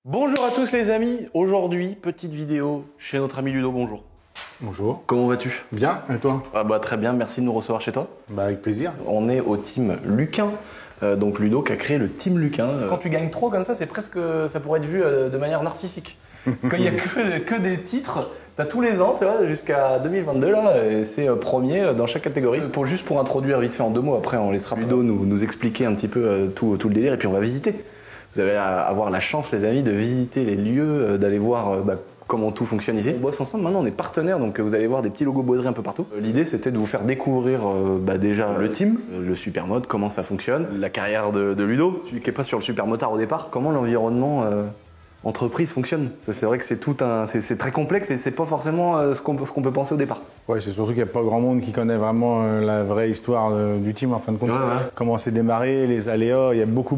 Bonjour à tous les amis, aujourd'hui petite vidéo chez notre ami Ludo, bonjour. Bonjour. Comment vas-tu? Bien, et toi? Très bien, merci de nous recevoir chez toi. Avec plaisir. On est au team Luquin, donc Ludo qui a créé le team Luquin. Quand tu gagnes trop comme ça, c'est presque, ça pourrait être vu de manière narcissique. Parce qu'il n'y a que des titres, tu as tous les ans, tu vois, jusqu'à 2022 là, et c'est premier dans chaque catégorie. Juste pour introduire vite fait en deux mots, après on laissera Ludo nous expliquer un petit peu tout le délire et puis on va visiter. Vous allez avoir la chance, les amis, de visiter les lieux, d'aller voir comment tout fonctionne ici. On bosse ensemble, maintenant on est partenaires, donc vous allez voir des petits logos Baudry un peu partout. L'idée c'était de vous faire découvrir déjà le team, le supermode, comment ça fonctionne, la carrière de Ludo, celui qui n'est pas sur le supermotard au départ, comment l'environnement entreprise fonctionne. C'est vrai que c'est très complexe et c'est pas forcément ce qu'on peut penser au départ. Ouais, c'est surtout qu'il n'y a pas grand monde qui connaît vraiment la vraie histoire du team en fin de compte. Ouais. Comment c'est démarré, les aléas, il y a beaucoup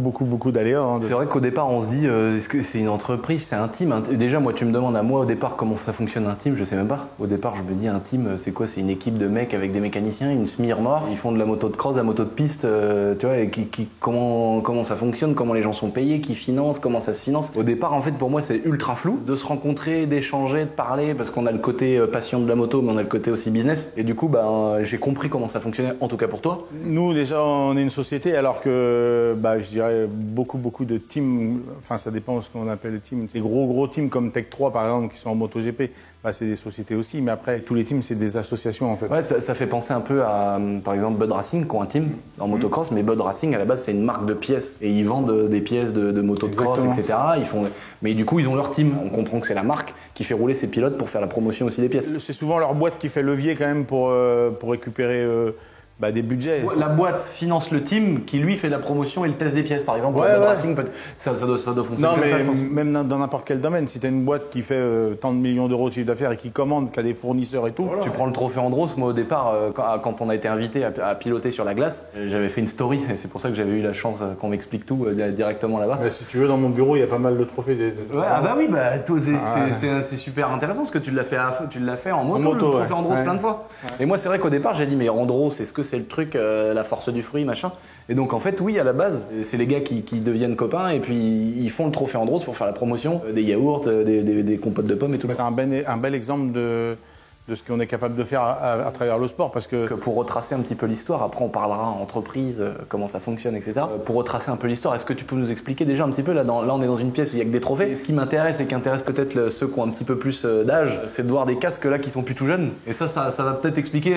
d'aléas. Hein, C'est vrai qu'au départ on se dit, est-ce que c'est une entreprise, c'est un team? Déjà moi tu me demandes à moi au départ comment ça fonctionne un team, je sais même pas. Au départ je me dis un team c'est quoi? C'est une équipe de mecs avec des mécaniciens, une semi-remorque, ils font de la moto de cross, de la moto de piste, tu vois, et comment ça fonctionne, comment les gens sont payés, qui financent, comment ça se finance. Au départ en fait pour moi c'est ultra flou de se rencontrer, d'échanger, de parler parce qu'on a le côté passion de la moto mais on a le côté aussi business et du coup j'ai compris comment ça fonctionnait en tout cas pour toi. Nous déjà on est une société alors que je dirais beaucoup de teams, enfin ça dépend de ce qu'on appelle le team. Des gros teams comme Tech 3 par exemple qui sont en MotoGP, c'est des sociétés aussi mais après tous les teams c'est des associations en fait. Ouais, ça fait penser un peu à par exemple Bud Racing qui ont un team en motocross mais Bud Racing à la base c'est une marque de pièces et ils vendent des pièces de moto de cross etc. Mais du coup ils ont leur team, on comprend que c'est la marque qui fait rouler ses pilotes pour faire la promotion aussi des pièces. C'est souvent leur boîte qui fait levier quand même pour récupérer des budgets. La boîte finance le team qui lui fait la promotion et le test des pièces par exemple. Racing, ça doit fonctionner. Non mais même dans n'importe quel domaine, si tu as une boîte qui fait tant de millions d'euros de chiffre d'affaires et qui commande, qui a des fournisseurs et tout. Voilà. Tu prends le trophée Andros, moi au départ quand on a été invité à piloter sur la glace, j'avais fait une story et c'est pour ça que j'avais eu la chance qu'on m'explique tout directement là-bas. Si tu veux dans mon bureau il y a pas mal de trophées. C'est super intéressant parce que tu l'as fait en moto, le trophée Andros plein de fois. Ouais. Et moi c'est vrai qu'au départ j'ai dit mais Andros est-ce que c'est le truc, la force du fruit, machin. Et donc en fait, oui, à la base, c'est les gars qui deviennent copains et puis ils font le trophée Andros pour faire la promotion des yaourts, des compotes de pommes et tout. C'est un bel exemple de ce qu'on est capable de faire à travers le sport parce que pour retracer un petit peu l'histoire, après on parlera entreprise, comment ça fonctionne, etc. Pour retracer un peu l'histoire, est-ce que tu peux nous expliquer déjà un petit peu, là on est dans une pièce où il n'y a que des trophées. Et ce qui m'intéresse et qui intéresse peut-être ceux qui ont un petit peu plus d'âge, c'est de voir des casques là qui sont plus tout jeunes. Et ça va peut-être expliquer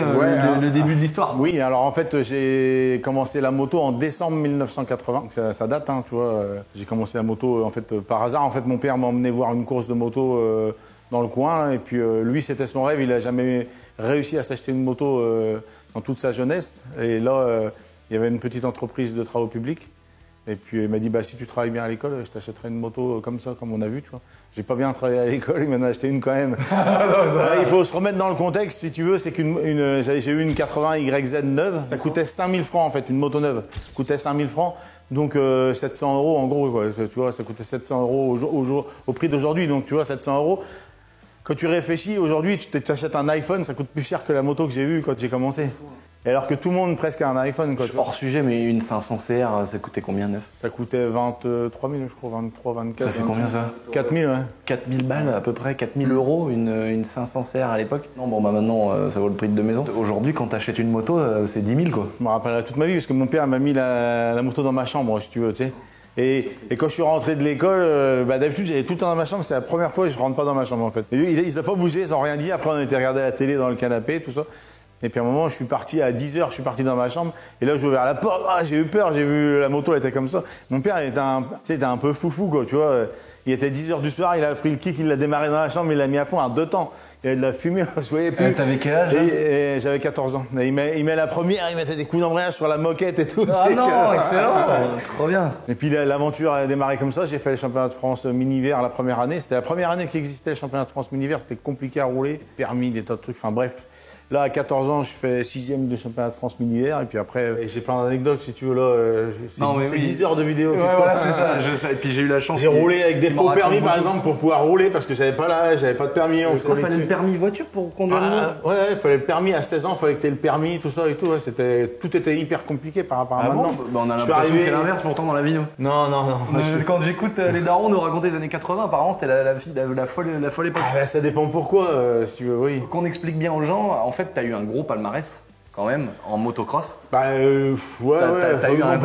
le début de l'histoire. Oui, alors en fait j'ai commencé la moto en décembre 1980, donc ça date, hein, tu vois. J'ai commencé la moto en fait par hasard. En fait mon père m'a emmené voir une course de moto dans le coin et puis lui c'était son rêve, il n'a jamais réussi à s'acheter une moto dans toute sa jeunesse et là il y avait une petite entreprise de travaux publics et puis il m'a dit si tu travailles bien à l'école je t'achèterai une moto comme ça, comme on a vu, tu vois. J'ai pas bien travaillé à l'école, il m'en a acheté une quand même. Il faut se remettre dans le contexte si tu veux, c'est j'ai eu une 80 YZ neuve, ça coûtait 5000 francs en fait, une moto neuve coûtait 5000 francs. Donc 700 € en gros, quoi. Tu vois, ça coûtait 700 € au prix d'aujourd'hui, donc tu vois 700 €. Quand tu réfléchis, aujourd'hui, tu t'achètes un iPhone, ça coûte plus cher que la moto que j'ai eue quand j'ai commencé. Et alors que tout le monde presque a un iPhone. Quoi, hors sujet, mais une 500 CR, ça coûtait combien neuf? Ça coûtait 23 000, je crois, 23, 24. Ça fait combien ça? 4 000, ouais. 4 000 balles à peu près, 4 000 €, une 500 CR à l'époque. Non, maintenant, ça vaut le prix de deux maisons. Aujourd'hui, quand t'achètes une moto, c'est 10 000 quoi. Je me rappellerai toute ma vie parce que mon père m'a mis la moto dans ma chambre, si tu veux, tu sais. Et quand je suis rentré de l'école, d'habitude j'allais tout le temps dans ma chambre, c'est la première fois que je rentre pas dans ma chambre en fait. Et ils n'ont pas bougé, ils n'ont rien dit, après on était regardé la télé dans le canapé, tout ça. Et puis à un moment, je suis parti à 10h, je suis parti dans ma chambre, et là je vais vers la porte, j'ai eu peur, j'ai vu la moto, elle était comme ça. Mon père il était un peu foufou quoi, tu vois. Il était 10h du soir, il a pris le kick, il l'a démarré dans la chambre, il l'a mis à fond en 2 temps. Il y avait de la fumée, je voyais plus. T'avais quel âge? Et j'avais 14 ans. Et il met la première, il mettait des coups d'embrayage sur la moquette et tout. Ah non, excellent, trop bien. Et puis l'aventure a démarré comme ça. J'ai fait le championnat de France mini-hiver la première année. C'était la première année qui existait le championnat de France mini-hiver. C'était compliqué à rouler, permis, des tas de trucs. Enfin bref. Là, à 14 ans, je fais 6e de championnat de France mini-hiver. Et puis après, j'ai plein d'anecdotes, si tu veux. Là, c'est 10 heures de vidéo. Ouais, voilà, c'est ça. Et puis j'ai eu la chance. J'ai roulé avec des faux permis, par exemple, pour pouvoir rouler, parce que j'avais pas de permis. Il fallait le permis voiture pour conduire Ouais, il fallait le permis à 16 ans, il fallait que tu aies le permis, tout ça et tout. Ouais, tout était hyper compliqué par rapport à maintenant. On a l'impression que c'est l'inverse pourtant dans la vie, nous. Non. Quand j'écoute les darons nous raconter les années 80, apparemment c'était la folle époque. Ça dépend pourquoi, si tu veux, oui. Qu'on explique bien aux gens, en fait, t'as eu un gros palmarès. Quand même, en motocross. On peut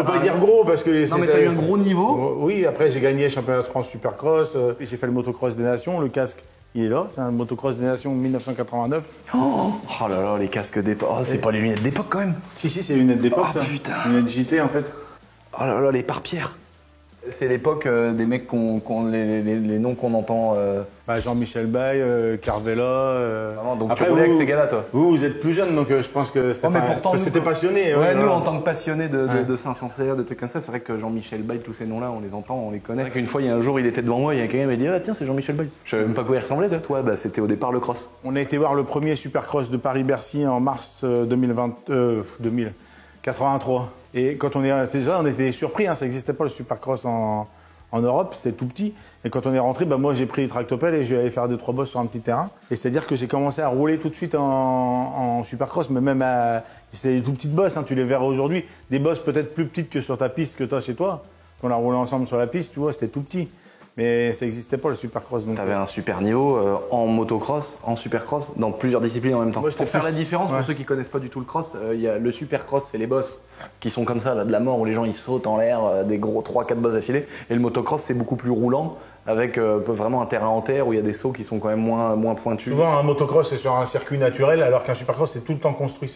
pas dire gros parce que... Non mais t'as eu un gros niveau. Oui, après j'ai gagné championnat de France Supercross, j'ai fait le motocross des nations, le casque il est là, c'est un motocross des nations 1989. Oh là là, les casques d'époque, c'est pas les lunettes d'époque quand même. Si, c'est les lunettes d'époque ça. Putain. Les lunettes JT en fait. Oh là là, les pare-pierres. C'est l'époque des mecs les noms qu'on entend. Jean-Michel Bay, Carvela. Donc après, tu roulais avec ces gars-là, toi. Vous êtes plus jeune, donc je pense que c'est parce que t'es passionné. Ouais, nous, en tant que passionnés de 500 CR, de trucs comme ça, c'est vrai que Jean-Michel Bay, tous ces noms-là, on les entend, on les connaît. Une fois, il y a un jour, il était devant moi, il y a quelqu'un qui m'a dit tiens, c'est Jean-Michel Bay. Je savais même pas quoi il ressemblait, toi. C'était au départ le cross. On a été voir le premier Supercross de Paris-Bercy en mars 2083. Et quand on était surpris, ça n'existait pas le Supercross en Europe, c'était tout petit. Et quand on est rentré, moi j'ai pris le tractopelle et je vais aller faire 2-3 bosses sur un petit terrain. Et c'est-à-dire que j'ai commencé à rouler tout de suite en Supercross, mais même c'était des tout petites bosses, tu les verras aujourd'hui. Des bosses peut-être plus petites que sur ta piste que toi chez toi. Quand on a roulé ensemble sur la piste, tu vois, c'était tout petit. Mais ça n'existait pas le Supercross. Tu avais un super niveau en motocross, en Supercross, dans plusieurs disciplines en même temps. Pour faire la différence, pour ceux qui connaissent pas du tout le cross, il y a le Supercross, c'est les bosses qui sont comme ça, là, de la mort, où les gens ils sautent en l'air, des gros 3-4 bosses affilées. Et le motocross, c'est beaucoup plus roulant, avec vraiment un terrain en terre où il y a des sauts qui sont quand même moins pointus. Souvent, un motocross, c'est sur un circuit naturel, alors qu'un Supercross, c'est tout le temps construit.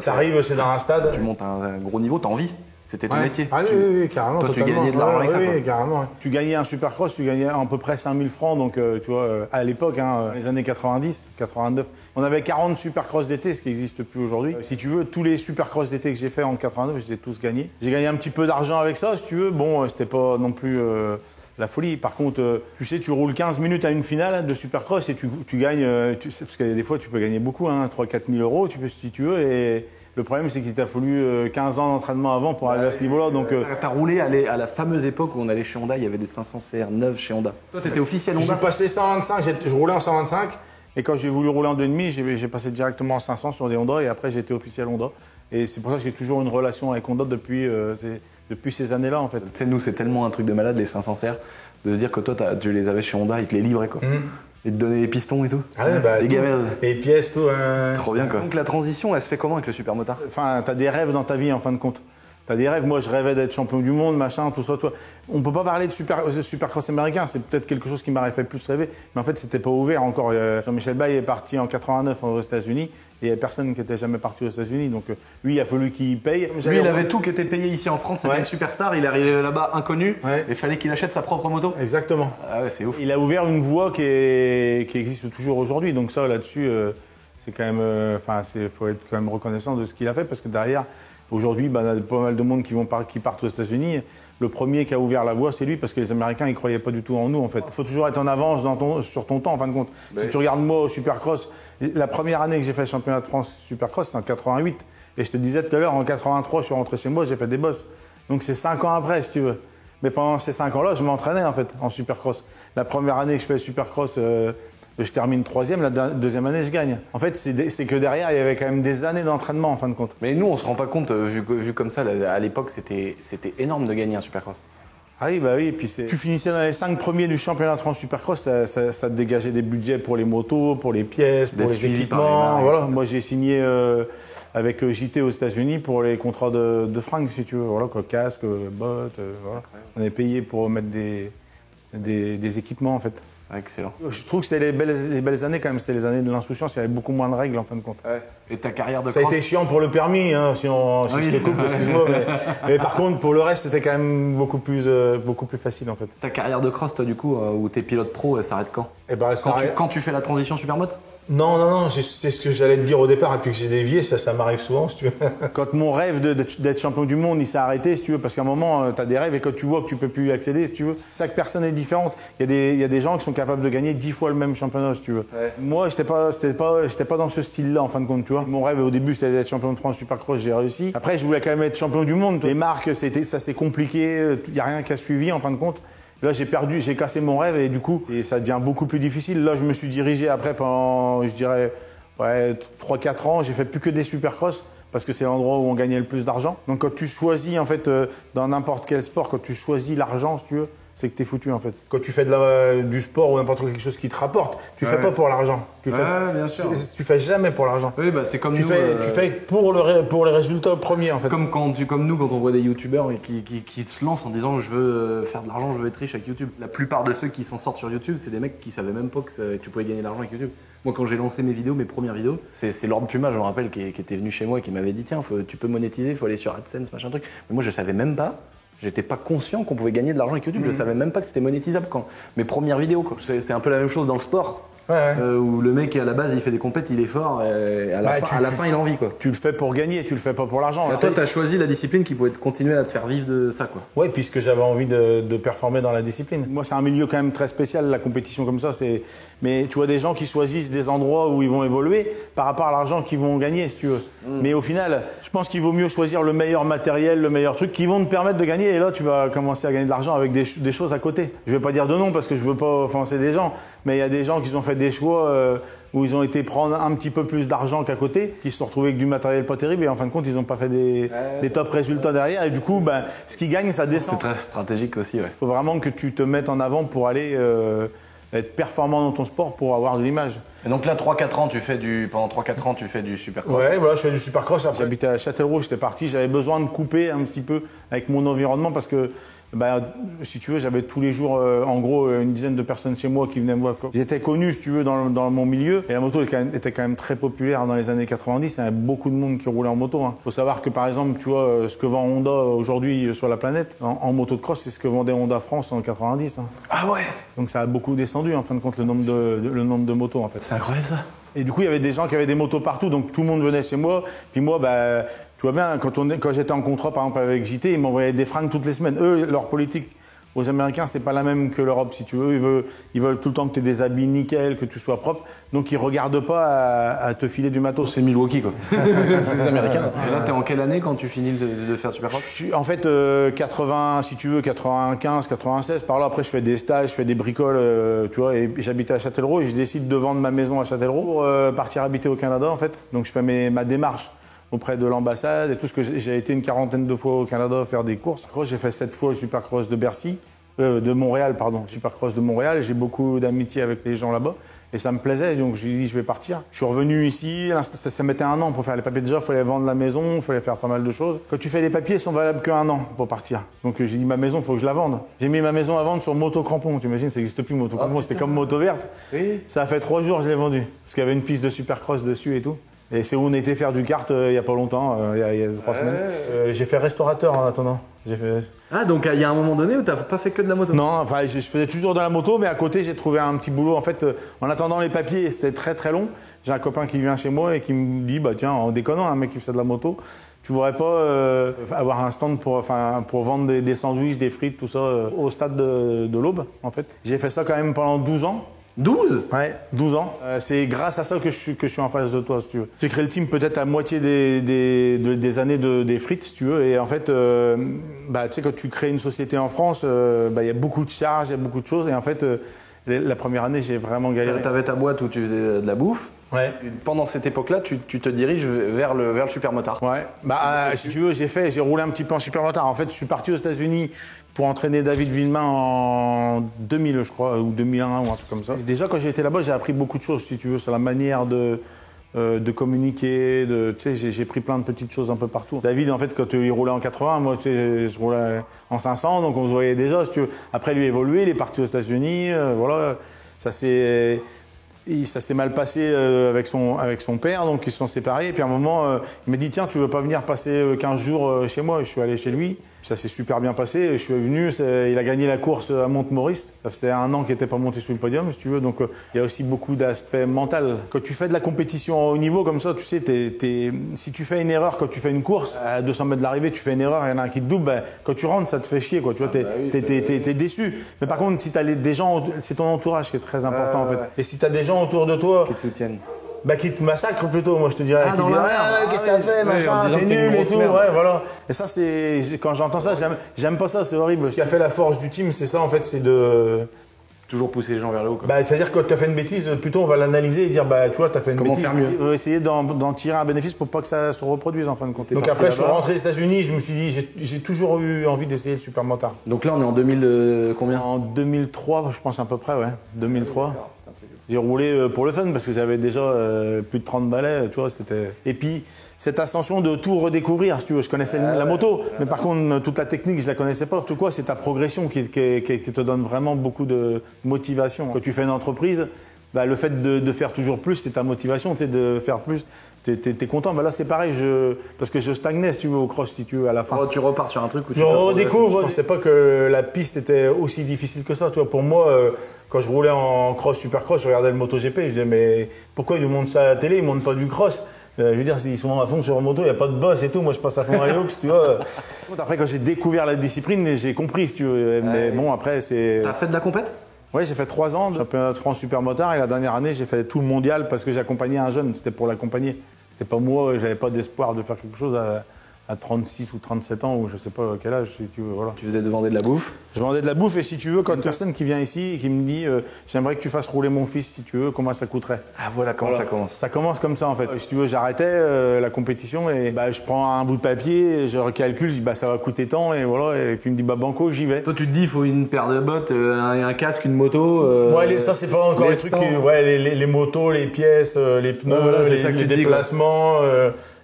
T'arrives, c'est dans un stade. Tu montes à un gros niveau, t'as envie. C'était ton métier. Ah oui, carrément. Toi, tu gagnais de l'argent avec ça, quoi. Oui, carrément. Tu gagnais un Supercross, tu gagnais à peu près 5000 francs. Donc, tu vois, à l'époque, les années 90, 89, on avait 40 Supercross d'été, ce qui n'existe plus aujourd'hui. Si tu veux, tous les Supercross d'été que j'ai fait en 89, je les ai tous gagnés. J'ai gagné un petit peu d'argent avec ça, si tu veux. Bon, c'était pas non plus la folie. Par contre, tu sais, tu roules 15 minutes à une finale de Supercross et tu gagnes, parce que des fois, tu peux gagner beaucoup, 3-4 000 euros, si tu veux. Et le problème, c'est qu'il t'a fallu 15 ans d'entraînement avant pour arriver à ce niveau-là. Donc, t'as roulé à la fameuse époque où on allait chez Honda, il y avait des 500 CR9 chez Honda. Toi, t'étais officiel Honda. Je suis passé 125, je roulais en 125. Et quand j'ai voulu rouler en 2,5, j'ai passé directement en 500 sur des Honda. Et après, j'ai été officiel Honda. Et c'est pour ça que j'ai toujours une relation avec Honda depuis ces années-là, en fait. Tu sais, nous, c'est tellement un truc de malade, les 500 CR, de se dire que toi, tu les avais chez Honda, ils te les livraient, quoi. Et te donner les pistons et tout. Les gamelles. Les pièces, tout. Trop bien, quoi. Donc la transition, elle se fait comment avec le supermotard? Enfin, t'as des rêves dans ta vie, en fin de compte. T'as des rêves. Moi, je rêvais d'être champion du monde, machin, tout ça, toi. On peut pas parler de supercross américain. C'est peut-être quelque chose qui m'aurait fait plus rêver. Mais en fait, c'était pas ouvert encore. Jean-Michel Bay est parti en 89 aux États-Unis. Et il n'y avait personne qui était jamais parti aux États-Unis. Donc, lui, il a fallu qu'il paye. Lui, il avait tout qui était payé ici en France. C'était une superstar. Il est arrivé là-bas inconnu. Et il fallait qu'il achète sa propre moto. Exactement. Ah ouais, c'est ouf. Il a ouvert une voie qui existe toujours aujourd'hui. Donc, ça, là-dessus, c'est quand même. Faut être quand même reconnaissant de ce qu'il a fait. Parce que derrière, aujourd'hui, il y a pas mal de monde qui partent aux États-Unis. Le premier qui a ouvert la voie, c'est lui, parce que les Américains, ils croyaient pas du tout en nous, en fait. Il faut toujours être en avance sur ton temps, en fin de compte. Si tu regardes moi au Supercross, la première année que j'ai fait le championnat de France Supercross, c'est en 88. Et je te disais tout à l'heure, en 83, je suis rentré chez moi, j'ai fait des bosses. Donc c'est 5 ans après, si tu veux. Mais pendant ces 5 ans-là, je m'entraînais, en fait, en Supercross. La première année que je fais le Supercross, je termine 3e, la deuxième année, je gagne. En fait, c'est que derrière, il y avait quand même des années d'entraînement, en fin de compte. Mais nous, on se rend pas compte, vu comme ça, à l'époque, c'était énorme de gagner un Supercross. Ah oui, bah oui, et puis tu finissais dans les 5 premiers du championnat de France Supercross, ça te dégageait des budgets pour les motos, pour les pièces, pour les équipements. Voilà. Moi, j'ai signé avec JT aux États-Unis pour les contrats de fringues, si tu veux. Voilà, quoi, casque, bottes, voilà. On est payé pour mettre des équipements, en fait. Excellent. Je trouve que c'était les belles années quand même, c'était les années de l'insouciance, il y avait beaucoup moins de règles en fin de compte. Ouais. Et ta carrière de cross, ça a été chiant pour le permis, si je te coupe, excuse-moi, mais par contre pour le reste c'était quand même beaucoup plus facile en fait. Ta carrière de cross, toi du coup, où t'es pilote pro, elle s'arrête quand? Quand tu fais la transition Supermoto? Non, c'est ce que j'allais te dire au départ, et puis que j'ai dévié, ça m'arrive souvent, si tu veux. Quand mon rêve d'être champion du monde, il s'est arrêté, si tu veux, parce qu'à un moment, tu as des rêves, et quand tu vois que tu peux plus y accéder, si tu veux, chaque personne est différente. Il y a des gens qui sont capables de gagner 10 fois le même championnat, si tu veux. Ouais. Moi, j'étais pas dans ce style-là, en fin de compte, tu vois. Mon rêve, au début, c'était d'être champion de France Supercross, j'ai réussi. Après, je voulais quand même être champion du monde. Les marques, ça s'est compliqué, il n'y a rien qui a suivi, en fin de compte. Là, j'ai cassé mon rêve et du coup, ça devient beaucoup plus difficile. Là, je me suis dirigé après pendant, je dirais, 3-4 ans, j'ai fait plus que des Supercross. Parce que c'est l'endroit où on gagnait le plus d'argent. Donc quand tu choisis, en fait, dans n'importe quel sport, quand tu choisis l'argent, si tu veux, c'est que t'es foutu, en fait. Quand tu fais du sport ou n'importe quelque chose qui te rapporte, tu fais pas pour l'argent. Bien sûr. Tu fais jamais pour l'argent. Oui, bah c'est comme tu fais pour les résultats premiers, en fait. Comme nous, quand on voit des youtubeurs qui se lancent en disant je veux faire de l'argent, je veux être riche avec YouTube. La plupart de ceux qui s'en sortent sur YouTube, c'est des mecs qui savaient même pas que tu pouvais gagner de l'argent avec YouTube. Moi, quand j'ai lancé mes premières vidéos, c'est Lord Puma, je me rappelle, qui était venu chez moi et qui m'avait dit tiens, tu peux monétiser, il faut aller sur AdSense, machin truc. Mais moi, je savais même pas. J'étais pas conscient qu'on pouvait gagner de l'argent avec YouTube. Je savais même pas que c'était monétisable quand mes premières vidéos. C'est un peu la même chose dans le sport. Où le mec à la base il fait des compètes, il est fort et à la fin il a envie quoi. Tu le fais pour gagner, tu le fais pas pour l'argent. Toi t'as choisi la discipline qui pouvait continuer à te faire vivre de ça quoi. Ouais, puisque j'avais envie de performer dans la discipline. Moi c'est un milieu quand même très spécial, la compétition comme ça. Mais tu vois des gens qui choisissent des endroits où ils vont évoluer par rapport à l'argent qu'ils vont gagner si tu veux. Mais au final, je pense qu'il vaut mieux choisir le meilleur matériel, le meilleur truc qui vont te permettre de gagner. Et là tu vas commencer à gagner de l'argent avec des choses à côté. Je vais pas dire de nom parce que je veux pas offenser des gens, mais il y a des gens qui ont fait des choix où ils ont été prendre un petit peu plus d'argent qu'à côté, qui se sont retrouvés avec du matériel pas terrible et en fin de compte ils n'ont pas fait des top résultats derrière et du coup ce qui gagne ça descend. C'est très stratégique aussi. Il faut vraiment que tu te mettes en avant pour aller être performant dans ton sport pour avoir de l'image. Et donc là, 3-4 ans, pendant 3-4 ans, tu fais du Supercross. Ouais, voilà, je fais du Supercross. Après, j'habitais à Châtellerault, j'étais parti, j'avais besoin de couper un petit peu avec mon environnement parce que, si tu veux, j'avais tous les jours, en gros, une dizaine de personnes chez moi qui venaient me voir. J'étais connu, si tu veux, dans mon milieu. Et la moto était quand même très populaire dans les années 90. Il y avait beaucoup de monde qui roulait en moto. Faut savoir que, par exemple, tu vois, ce que vend Honda aujourd'hui sur la planète, en moto de cross, c'est ce que vendait Honda France en 90. Ah ouais. Donc ça a beaucoup descendu, en fin de compte, le nombre de motos, en fait. C'est incroyable, ça. Et du coup, il y avait des gens qui avaient des motos partout, donc tout le monde venait chez moi. Puis moi, tu vois bien, quand j'étais en contrat, par exemple, avec JT, ils m'envoyaient des fringues toutes les semaines. Eux, leur politique aux Américains, c'est pas la même que l'Europe, si tu veux. Ils veulent tout le temps que tu aies des habits nickel, que tu sois propre. Donc, ils regardent pas à te filer du matos. C'est Milwaukee, quoi. C'est les Américains. Et là, t'es en quelle année quand tu finis de faire Supercross ? Je suis, en fait, 80, si tu veux, 95, 96. Par là, après, je fais des stages, je fais des bricoles, tu vois. Et j'habitais à Châtellerault et je décide de vendre ma maison à Châtellerault pour partir habiter au Canada, en fait. Donc, je fais ma démarche auprès de l'ambassade et tout ce que j'ai été une quarantaine de fois au Canada faire des courses. J'ai fait 7 fois le Supercross de Bercy, de Montréal, pardon, Supercross de Montréal. J'ai beaucoup d'amitié avec les gens là-bas et ça me plaisait, donc j'ai dit je vais partir. Je suis revenu ici, ça mettait 1 an pour faire les papiers. Déjà, il fallait vendre la maison, il fallait faire pas mal de choses. Quand tu fais les papiers, ils sont valables qu'1 an pour partir. Donc j'ai dit ma maison, il faut que je la vende. J'ai mis ma maison à vendre sur Moto Crampon. Tu imagines, ça n'existe plus Moto Crampon, c'était comme Moto Verte. Oui. Ça a fait 3 jours, je l'ai vendu parce qu'il y avait une piste de Supercross dessus et tout. Et c'est où on était faire du kart il n'y a pas longtemps, il y a 3 semaines. J'ai fait restaurateur en attendant. Ah, donc il y a un moment donné où tu n'as pas fait que de la moto ? Non, enfin je faisais toujours de la moto, mais à côté j'ai trouvé un petit boulot. En fait, en attendant les papiers, c'était très très long. J'ai un copain qui vient chez moi et qui me dit tiens, en déconnant, un mec qui fait de la moto, tu voudrais pas avoir un stand pour vendre des sandwichs, des frites, tout ça au stade de l'Aube, en fait. J'ai fait ça quand même pendant 12 ans. 12 ? Ouais, 12 ans. C'est grâce à ça que je suis en face de toi, si tu veux. J'ai créé le team peut-être à moitié des années des frites, si tu veux. Et en fait, tu sais, quand tu crées une société en France, y a beaucoup de charges, il y a beaucoup de choses. Et en fait, la première année, j'ai vraiment galéré. T'avais ta boîte où tu faisais de la bouffe. Ouais. Pendant cette époque-là, tu te diriges vers le supermotard. Ouais. Si tu veux, j'ai roulé un petit peu en supermotard. En fait, je suis parti aux États-Unis pour entraîner David Villemain en 2000, je crois, ou 2001 ou un truc comme ça. Déjà, quand j'ai été là-bas, j'ai appris beaucoup de choses, si tu veux, sur la manière de communiquer. Tu sais, j'ai pris plein de petites choses un peu partout. David, en fait, quand il roulait en 80, moi, tu sais, je roulais en 500, donc on se voyait déjà, si tu veux. Après, lui évolué, il est parti aux États-Unis, voilà. Ça s'est mal passé avec son père, donc ils se sont séparés. Et puis à un moment, il m'a dit tiens, tu veux pas venir passer 15 jours chez moi ? Je suis allé chez lui. Ça s'est super bien passé. Je suis venu, il a gagné la course à Monte-Maurice. Ça faisait 1 an qu'il n'était pas monté sur le podium, si tu veux. Donc il y a aussi beaucoup d'aspect mental. Quand tu fais de la compétition à haut niveau comme ça, tu sais, si tu fais une erreur quand tu fais une course, à 200 mètres de l'arrivée, tu fais une erreur, il y en a un qui te double, ben, quand tu rentres, ça te fait chier, quoi. Tu vois, t'es déçu. Mais par contre, si tu as des gens, c'est ton entourage qui est très important en fait. Et si tu as des gens autour de toi qui te soutiennent. Bah, qui te massacre plutôt, moi je te dirais. Ah, Qui dit, qu'est-ce que t'as fait, machin, t'es nul et tout. Ouais, voilà. Et ça, quand j'entends ça, j'aime pas ça, c'est horrible. Ce qui a fait la force du team, c'est ça en fait, c'est de. Toujours pousser les gens vers le haut. Quoi. Bah, c'est-à-dire que quand tu as fait une bêtise, plutôt on va l'analyser et dire, bah, tu vois, tu as fait une Comment bêtise. Faire mieux. On va essayer d'en tirer un bénéfice pour pas que ça se reproduise en fin de compte. Donc parti après, je suis rentré aux États-Unis, je me suis dit, j'ai toujours eu envie d'essayer le supermotard. Donc là, on est en 2000 combien? En 2003, je pense à peu près, ouais. 2003. J'ai roulé pour le fun parce que j'avais déjà plus de 30 balais, tu vois, c'était. Et puis cette ascension de tout redécouvrir, si tu veux, je connaissais la moto, mais par contre toute la technique je la connaissais pas. Tout quoi, c'est ta progression qui te donne vraiment beaucoup de motivation. Quand tu fais une entreprise, bah, le fait de faire toujours plus, c'est ta motivation, tu sais, de faire plus. T'es content, bah là c'est pareil, parce que je stagnais si tu veux au cross, si tu veux à la fin. Oh, tu repars sur un truc où tu je redécouvre. Je pensais pas que la piste était aussi difficile que ça. Tu vois, pour moi, quand je roulais en cross, supercross, je regardais le MotoGP, je disais mais pourquoi ils nous montrent ça à la télé, ils montrent pas du cross. Je veux dire, ils sont à fond sur moto, il n'y a pas de boss et tout. Moi, je passe à fond à l'Ops, tu vois. Après, quand j'ai découvert la discipline, j'ai compris, si tu veux. Mais bon, après, c'est. T'as fait de la compète? Oui, j'ai fait 3 ans de championnat de France supermotard et la dernière année, j'ai fait tout le mondial parce que j'accompagnais un jeune. C'était pour l'accompagner. C'était pas moi, j'avais pas d'espoir de faire quelque chose à 36 ou 37 ans ou je sais pas quel âge, si tu veux. Voilà. Tu faisais de vendre de la bouffe? Je vendais de la bouffe et si tu veux, quand une personne qui vient ici et qui me dit j'aimerais que tu fasses rouler mon fils si tu veux, comment ça coûterait? Ah voilà comment ça commence. Ça commence comme ça en fait. Si tu veux, j'arrêtais la compétition et bah, je prends un bout de papier, je recalcule, je dis bah ça va coûter tant et voilà. Et puis il me dit bah banco, j'y vais. Toi tu te dis il faut une paire de bottes, un casque, une moto. Ouais, ça c'est pas encore les trucs. Les motos, les pièces, les pneus, les déplacements.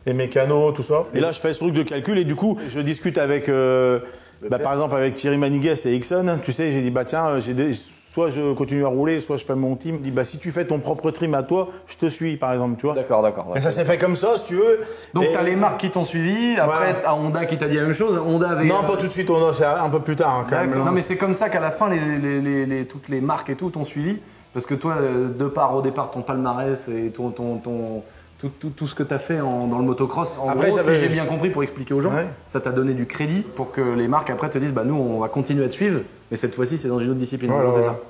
Les mécanos, tout ça. Et là, je fais ce truc de calcul et du coup, je discute avec, par exemple, avec Thierry Manigues et Ixon. Tu sais, j'ai dit, bah tiens, soit je continue à rouler, soit je fais mon team. Il dit, bah si tu fais ton propre trim à toi, je te suis, par exemple, tu vois. D'accord. Et ça s'est fait comme ça, si tu veux. Donc t'as les marques qui t'ont suivi. Après, t'as Honda qui t'a dit la même chose. Honda avait. Non, pas tout de suite. Honda, c'est un peu plus tard, hein, quand même. Non, mais c'est comme ça qu'à la fin, toutes les marques et tout t'ont suivi. Parce que toi, au départ, ton palmarès et tout ce que tu as fait dans le motocross, après, gros, si j'ai bien compris pour expliquer aux gens, ça t'a donné du crédit pour que les marques après te disent bah nous on va continuer à te suivre, mais cette fois-ci c'est dans une autre discipline.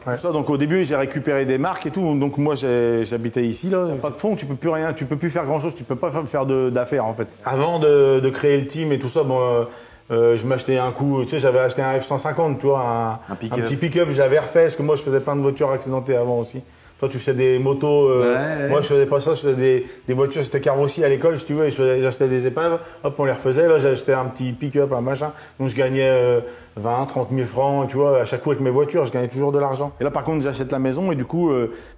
C'est ça. Donc au début j'ai récupéré des marques et tout. Donc moi j'habitais ici là, pas de fond, tu peux plus rien, tu peux plus faire grand chose, tu peux pas faire d'affaires en fait. Avant de créer le team et tout ça, bon. Je m'achetais un coup, tu sais, j'avais acheté un F-150, tu vois, un petit pick-up, j'avais refait parce que moi je faisais plein de voitures accidentées avant aussi. Toi, tu faisais des motos. Moi, je faisais pas ça. Je faisais des voitures. C'était carrossier à l'école, si tu veux. Et j'achetais des épaves. Hop, on les refaisait. Là, j'achetais un petit pick-up, un machin. Donc, je gagnais 20, 30 000 francs, tu vois, à chaque coup avec mes voitures. Je gagnais toujours de l'argent. Et là, par contre, j'achète la maison et du coup,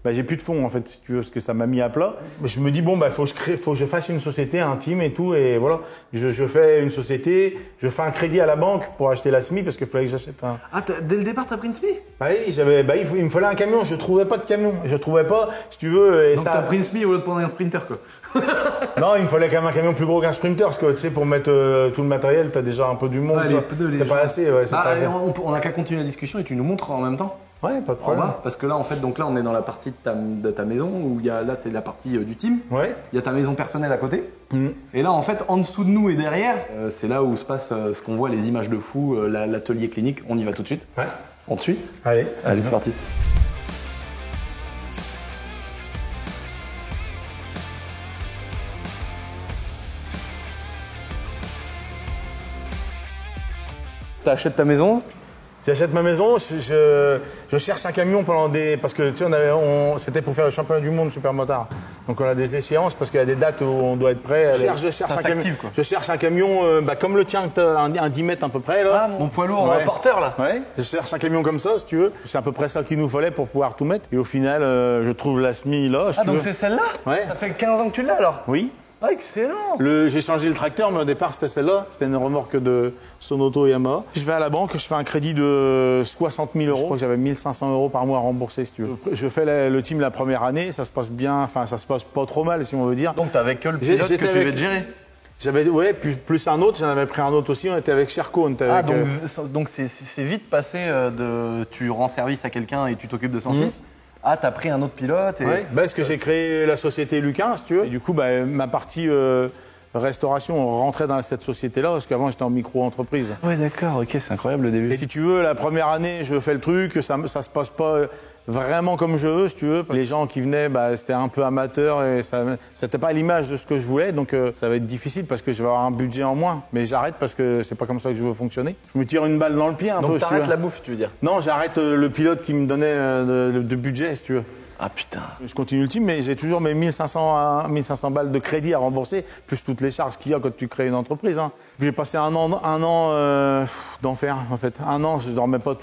j'ai plus de fonds, en fait, si tu veux, parce que ça m'a mis à plat. Mais je me dis, bon, faut que je fasse une société, un team et tout. Et voilà. Je fais une société. Je fais un crédit à la banque pour acheter la SMI parce qu'il fallait que j'achète un. Ah, dès le départ, t'as pris une SMI? Bah oui, il me fallait un camion. Je trouvais pas de camion. Je trouvais pas, si tu veux. Donc t'as pris une SMI au lieu de prendre un Sprinter, quoi. Non, il me fallait quand même un camion plus gros qu'un Sprinter, parce que tu sais, pour mettre tout le matériel, t'as déjà un peu du monde. C'est pas assez. On a qu'à continuer la discussion et tu nous montres en même temps. Ouais, pas de problème. Parce que là, en fait, donc là, on est dans la partie de ta maison où là, c'est la partie du team. Ouais. Il y a ta maison personnelle à côté. Et là, en fait, en dessous de nous et derrière, c'est là où se passe ce qu'on voit, les images de fou, l'atelier clinique. On y va tout de suite. Ouais. On te suit? Allez, c'est parti. T'achètes ta maison? J'achète ma maison, je cherche un camion parce que tu sais, c'était pour faire le championnat du monde supermotard. Donc on a des échéances parce qu'il y a des dates où on doit être prêt. Je cherche un camion comme le tien, un 10 mètres à peu près là. Ah, mon poids lourd, porteur là. Ouais. Je cherche un camion comme ça si tu veux. C'est à peu près ça qu'il nous fallait pour pouvoir tout mettre. Et au final, je trouve la SMI là. Donc c'est celle-là? Ouais. Ça fait 15 ans que tu l'as alors? Oui. Ah, excellent! J'ai changé le tracteur, mais au départ, c'était celle-là. C'était une remorque de Sonoto Yamaha. Je vais à la banque, je fais un crédit de 60 000 euros. Je crois que j'avais 1 500 euros par mois à rembourser, si tu veux. Je fais le team la première année, ça se passe bien, enfin, ça se passe pas trop mal, si on veut dire. Donc, t'avais que le pilote que tu devais te gérer? Ouais, plus un autre, j'en avais pris un autre aussi, on était avec Sherco. Donc c'est vite passé de tu rends service à quelqu'un et tu t'occupes de son fils. Ah, t'as pris un autre pilote. Ouais, parce que j'ai créé la société Luquin, si tu veux. Et du coup, ma partie restauration rentrait dans cette société-là, parce qu'avant j'étais en micro-entreprise. Ouais, d'accord, ok, c'est incroyable le début. Et si tu veux, la première année, je fais le truc, ça se passe pas vraiment comme je veux, si tu veux. Les gens qui venaient, c'était un peu amateur et ça n'était pas à l'image de ce que je voulais, donc ça va être difficile parce que je vais avoir un budget en moins. Mais j'arrête parce que c'est pas comme ça que je veux fonctionner. Je me tire une balle dans le pied un peu. Donc t'arrêtes la bouffe, tu veux dire? Non, j'arrête le pilote qui me donnait de budget, si tu veux. Ah putain. Je continue le team, mais j'ai toujours mes 1500 balles de crédit à rembourser, plus toutes les charges qu'il y a quand tu crées une entreprise. Hein. J'ai passé un an d'enfer, en fait. Un an, je dormais pas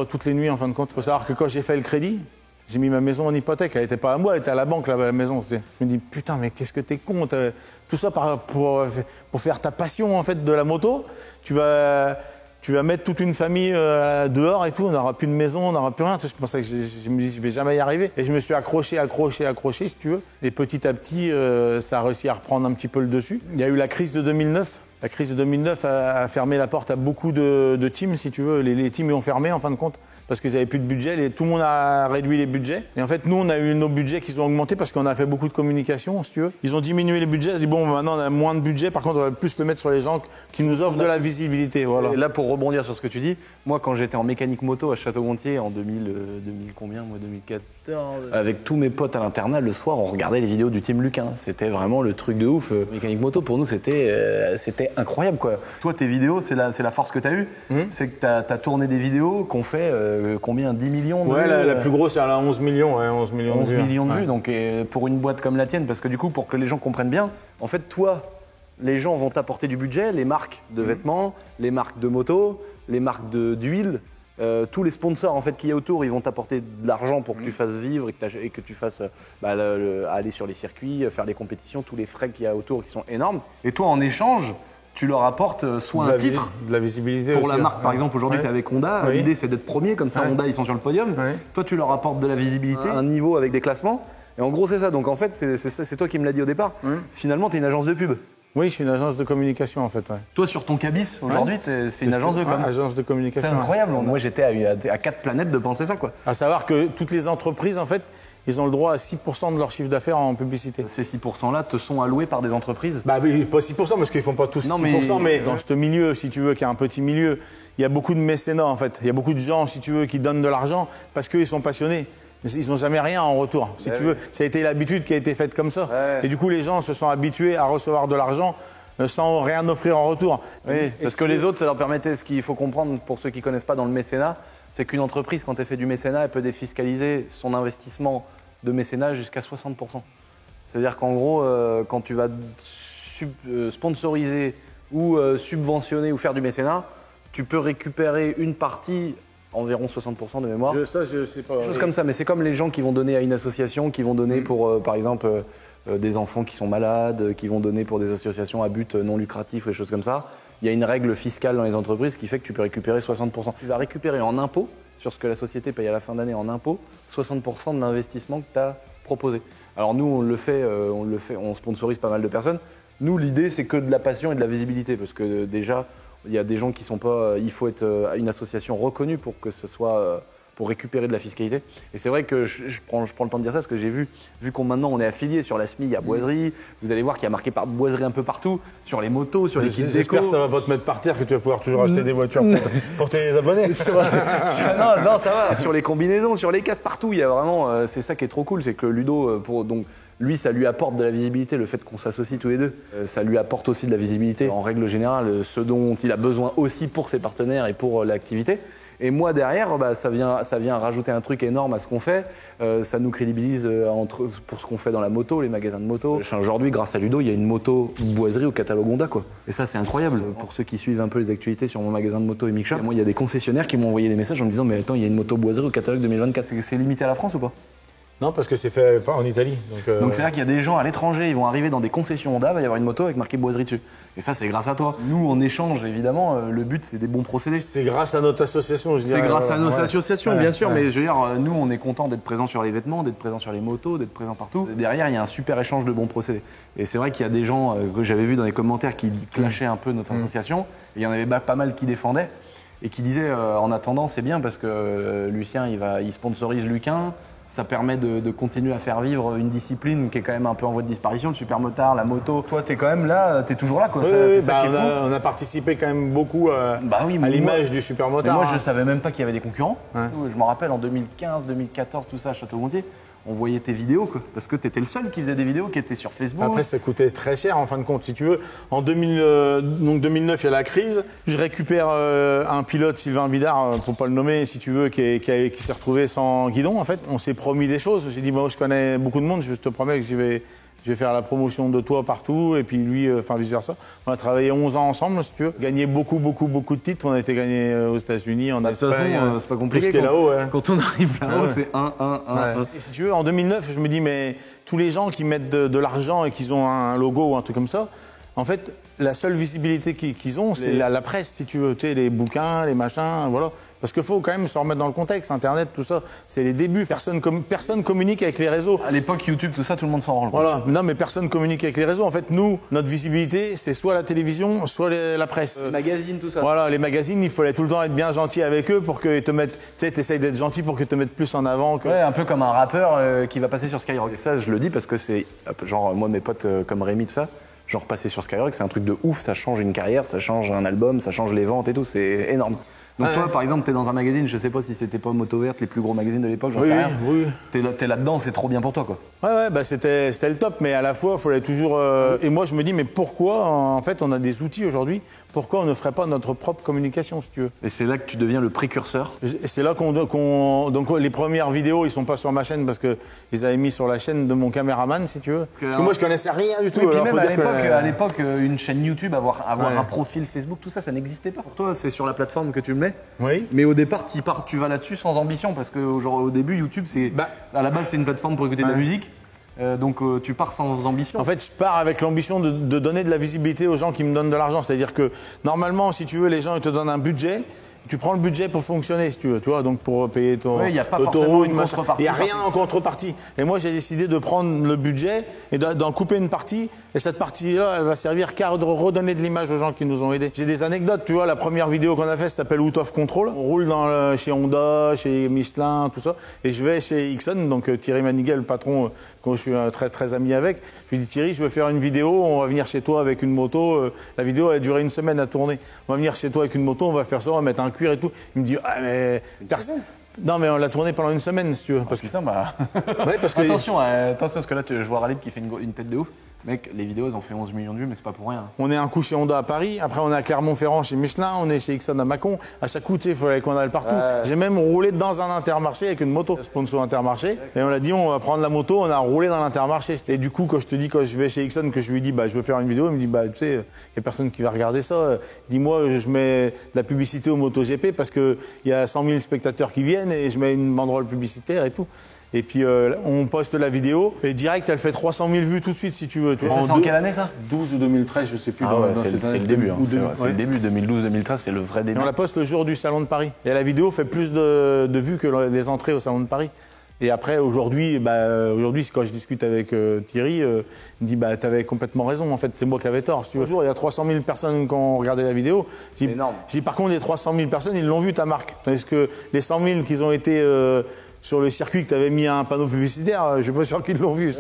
toutes les nuits, en fin de compte. Il faut savoir que quand j'ai fait le crédit, j'ai mis ma maison en hypothèque. Elle n'était pas à moi, elle était à la banque, la maison. Je me dis, putain, mais qu'est-ce que t'es con. Tout ça pour faire ta passion, en fait, de la moto. Tu vas mettre toute une famille dehors et tout, on n'aura plus de maison, on n'aura plus rien. Je pensais que je me dis, je vais jamais y arriver. Et je me suis accroché, si tu veux. Et petit à petit, ça a réussi à reprendre un petit peu le dessus. Il y a eu la crise de 2009. La crise de 2009 a fermé la porte à beaucoup de teams, si tu veux. Les teams y ont fermé, en fin de compte, parce qu'ils n'avaient plus de budget. Tout le monde a réduit les budgets. Et en fait, nous, on a eu nos budgets qui ont augmenté parce qu'on a fait beaucoup de communication, si tu veux. Ils ont diminué les budgets. Ils ont dit, bon, maintenant, on a moins de budget. Par contre, on va plus le mettre sur les gens qui nous offrent de la visibilité. Voilà. Et là, pour rebondir sur ce que tu dis, moi, quand j'étais en mécanique moto à Château-Gontier en 2000 combien, moi, 2014, avec tous mes potes à l'internat, le soir, on regardait les vidéos du Team Luquin. C'était vraiment le truc de ouf. Mécanique moto, pour nous, c'était incroyable, quoi. Toi, tes vidéos, c'est la force que tu as eue. C'est que tu as tourné des vidéos qu'on fait combien, 10 millions de vues. Ouais, la plus grosse, elle a 11 millions. Ouais, 11 millions 11 de vues. Millions de vues, donc pour une boîte comme la tienne, parce que du coup, pour que les gens comprennent bien, en fait, toi, les gens vont t'apporter du budget, les marques de vêtements, les marques de moto, les marques d'huile. Tous les sponsors en fait qu'il y a autour, ils vont t'apporter de l'argent pour que tu fasses vivre et que tu fasses aller sur les circuits, faire les compétitions, tous les frais qu'il y a autour qui sont énormes. Et toi, en échange, tu leur apportes soit un titre, de la visibilité pour aussi, la marque. Par exemple, aujourd'hui, tu es avec Honda. L'idée, c'est d'être premier, comme ça, Honda, ils sont sur le podium. Toi, tu leur apportes de la visibilité, un niveau avec des classements. Et en gros, c'est ça. Donc en fait, c'est toi qui me l'as dit au départ. Finalement, tu es une agence de pub. Oui, je suis une agence de communication en fait. Ouais. Toi, sur ton cabis, aujourd'hui, c'est une agence de com. Agence de communication. C'est incroyable. Moi, j'étais à 4 planètes de penser ça, quoi. À savoir que toutes les entreprises, en fait, ils ont le droit à 6% de leur chiffre d'affaires en publicité. Ces 6%-là te sont alloués par des entreprises? Pas 6% parce qu'ils font pas tous 6%, mais dans ce milieu, si tu veux, qui est un petit milieu, il y a beaucoup de mécénats en fait. Il y a beaucoup de gens, si tu veux, qui donnent de l'argent parce qu'ils sont passionnés. Mais ils n'ont jamais rien en retour. Si tu veux, ça a été l'habitude qui a été faite comme ça. Et du coup, les gens se sont habitués à recevoir de l'argent sans rien offrir en retour. Oui, parce que les autres, ça leur permettait, ce qu'il faut comprendre pour ceux qui ne connaissent pas dans le mécénat, c'est qu'une entreprise, quand elle fait du mécénat, elle peut défiscaliser son investissement de mécénat jusqu'à 60%. C'est-à-dire qu'en gros, quand tu vas sponsoriser ou subventionner ou faire du mécénat, tu peux récupérer une partie, environ 60% de mémoire. Ça, je sais pas. Chose comme ça, mais c'est comme les gens qui vont donner à une association, qui vont donner pour, par exemple, des enfants qui sont malades, qui vont donner pour des associations à but non lucratif ou des choses comme ça. Il y a une règle fiscale dans les entreprises qui fait que tu peux récupérer 60%. Tu vas récupérer en impôts, sur ce que la société paye à la fin d'année en impôts, 60% de l'investissement que tu as proposé. Alors nous, on sponsorise pas mal de personnes. Nous, l'idée, c'est que de la passion et de la visibilité, parce que déjà, il y a des gens qui sont pas... il faut être une association reconnue pour que ce soit... pour récupérer de la fiscalité. Et c'est vrai que je prends le temps de dire ça parce que j'ai vu qu'on maintenant on est affilié sur la SMI à Boiserie, vous allez voir qu'il y a marqué par Boiserie un peu partout, sur les motos, sur les kits déco. J'espère que ça va pas te mettre par terre, que tu vas pouvoir toujours acheter des voitures pour tes abonnés. non, ça va. Sur les combinaisons, sur les casques, partout, il y a vraiment... c'est ça qui est trop cool, c'est que Ludo, lui, ça lui apporte de la visibilité, le fait qu'on s'associe tous les deux. Ça lui apporte aussi de la visibilité. En règle générale, ce dont il a besoin aussi pour ses partenaires et pour l'activité. Et moi, derrière, ça vient rajouter un truc énorme à ce qu'on fait. Ça nous crédibilise pour ce qu'on fait dans la moto, les magasins de moto. Aujourd'hui, grâce à Ludo, il y a une moto Boiserie au catalogue Honda, quoi. Et ça, c'est incroyable. Pour ceux qui suivent un peu les actualités sur mon magasin de moto et Micshop, moi, il y a des concessionnaires qui m'ont envoyé des messages en me disant « Mais attends, il y a une moto Boiserie au catalogue 2024. C'est limité à la France ou pas ?» Non, parce que c'est fait pas en Italie. Donc c'est-à-dire qu'il y a des gens à l'étranger, ils vont arriver dans des concessions Honda, il va y avoir une moto avec marqué boiserie dessus. Et ça, c'est grâce à toi. Nous, en échange, évidemment, le but, c'est des bons procédés. C'est grâce à notre association, je dirais. C'est grâce à nos associations, bien sûr, mais je veux dire, nous, on est content d'être présents sur les vêtements, d'être présents sur les motos, d'être présents partout. Derrière, il y a un super échange de bons procédés. Et c'est vrai qu'il y a des gens que j'avais vus dans les commentaires qui clashaient un peu notre association. Et il y en avait pas mal qui défendaient et qui disaient, en attendant, c'est bien parce que Lucien, il sponsorise Luquin. Ça permet de continuer à faire vivre une discipline qui est quand même un peu en voie de disparition, le supermotard, la moto. Toi, t'es quand même là, t'es toujours là, quoi. Oui, on a participé quand même beaucoup à l'image du supermotard. Moi, je savais même pas qu'il y avait des concurrents. Ouais. Je me rappelle en 2015, 2014, tout ça à Château-Gontier. On voyait tes vidéos, quoi, parce que tu étais le seul qui faisait des vidéos qui étaient sur Facebook. Après, ça coûtait très cher en fin de compte, si tu veux. En 2009, il y a la crise. Je récupère un pilote, Sylvain Bidard, pour pas le nommer, si tu veux, qui s'est retrouvé sans guidon. En fait, on s'est promis des choses. J'ai dit, moi, je connais beaucoup de monde, je te promets que je vais faire la promotion de toi partout, et puis lui, vice versa. On a travaillé 11 ans ensemble, si tu veux. Gagné beaucoup de titres. On a été gagné aux États-Unis, en Espagne. De toute façon, c'est pas compliqué. Tout ce qui est là-haut, quand on arrive là-haut, c'est 1. Et si tu veux, en 2009, je me dis, mais tous les gens qui mettent de l'argent et qui ont un logo ou un truc comme ça, en fait, la seule visibilité qu'ils ont, c'est la presse, si tu veux, tu sais, les bouquins, les machins, voilà. Parce qu'il faut quand même se remettre dans le contexte, Internet, tout ça, c'est les débuts. Personne communique avec les réseaux. À l'époque, YouTube, tout ça, tout le monde s'en rend compte. Voilà, non, mais personne communique avec les réseaux. En fait, nous, notre visibilité, c'est soit la télévision, soit la presse. Les magazines, tout ça. Voilà, les magazines, il fallait tout le temps être bien gentil avec eux pour qu'ils te mettent, tu sais, t'essayes d'être gentil pour qu'ils te mettent plus en avant. Ouais, un peu comme un rappeur qui va passer sur Skyrock. Et ça, je le dis parce que c'est, genre, moi, mes potes comme Rémi, tout ça, genre passer sur Skyrock, c'est un truc de ouf, ça change une carrière, ça change un album, ça change les ventes et tout, c'est énorme. Donc toi, par exemple, t'es dans un magazine, je sais pas si c'était pas Moto Verte, les plus gros magazines de l'époque, j'en sais rien. Oui. T'es là-dedans, c'est trop bien pour toi, quoi. Ouais, bah c'était le top, mais à la fois, il fallait toujours... Et moi, je me dis, mais pourquoi, en fait, on a des outils aujourd'hui, pourquoi on ne ferait pas notre propre communication, si tu veux? Et c'est là que tu deviens le précurseur. Et c'est là donc les premières vidéos, ils sont pas sur ma chaîne parce que ils avaient mis sur la chaîne de mon caméraman, si tu veux. Parce que moi, je connaissais rien du tout. Oui, puis même à l'époque, une chaîne YouTube, avoir un profil Facebook, tout ça, ça n'existait pas. Pour toi, c'est sur la plateforme que tu le mets. Oui. Mais au départ, tu vas là-dessus sans ambition parce que au début, YouTube, à la base, c'est une plateforme pour écouter de la musique. Donc tu pars sans ambition. En fait, je pars avec l'ambition de donner de la visibilité aux gens qui me donnent de l'argent. C'est-à-dire que normalement, si tu veux, les gens ils te donnent un budget. Tu prends le budget pour fonctionner, si tu veux, tu vois, donc pour payer ton il n'y a pas forcément une contrepartie. Il n'y a rien en contrepartie. Et moi, j'ai décidé de prendre le budget et d'en couper une partie. Et cette partie-là, elle va servir qu'à redonner de l'image aux gens qui nous ont aidés. J'ai des anecdotes, tu vois, la première vidéo qu'on a faite s'appelle Out of Control. On roule chez Honda, chez Michelin, tout ça. Et je vais chez Ixon, donc Thierry Maniguel, le patron, que je suis très, très ami avec. Je lui dis, Thierry, je veux faire une vidéo, on va venir chez toi avec une moto. La vidéo, elle a duré 1 semaine à tourner. On va venir chez toi avec une moto, on va faire ça, on va mettre un cuir et tout. Il me dit, ah mais personne. Non mais on l'a tourné pendant 1 semaine si tu veux. Parce putain bah. Ouais, parce que... attention parce que là je vois Ralid qui fait une tête de ouf. Mec, les vidéos elles ont fait 11 millions de vues mais c'est pas pour rien. On est un coup chez Honda à Paris, après on est à Clermont-Ferrand chez Michelin, on est chez Ixon à Mâcon. À chaque coup tu sais il fallait qu'on aille partout. J'ai même roulé dans un Intermarché avec une moto, sponsor Intermarché. Et on a dit on va prendre la moto, on a roulé dans l'Intermarché. Et du coup quand je te dis quand je vais chez Ixon que je lui dis bah je veux faire une vidéo, il me dit bah tu sais il y a personne qui va regarder ça. Dis-moi je mets de la publicité au MotoGP parce que il y a 100 000 spectateurs qui viennent et je mets une banderole publicitaire et tout. Et puis on poste la vidéo et direct elle fait 300 000 vues tout de suite si tu veux. Et ça c'est en quelle année ça? 12 ou 2013 je sais plus. C'est le début. C'est le début 2012-2013 c'est le vrai début. Et on la poste le jour du Salon de Paris. Et la vidéo fait plus de vues que les entrées au Salon de Paris. Et après aujourd'hui quand je discute avec Thierry, il me dit bah t'avais complètement raison en fait c'est moi qui avais tort. Si tu veux. Il y a 300 000 personnes qui ont regardé la vidéo. C'est énorme. Je dis par contre les 300 000 personnes ils l'ont vu ta marque. Tandis que les 100 000 qui ont été sur le circuit que tu avais mis un panneau publicitaire, je suis pas sûr qu'ils l'ont vu.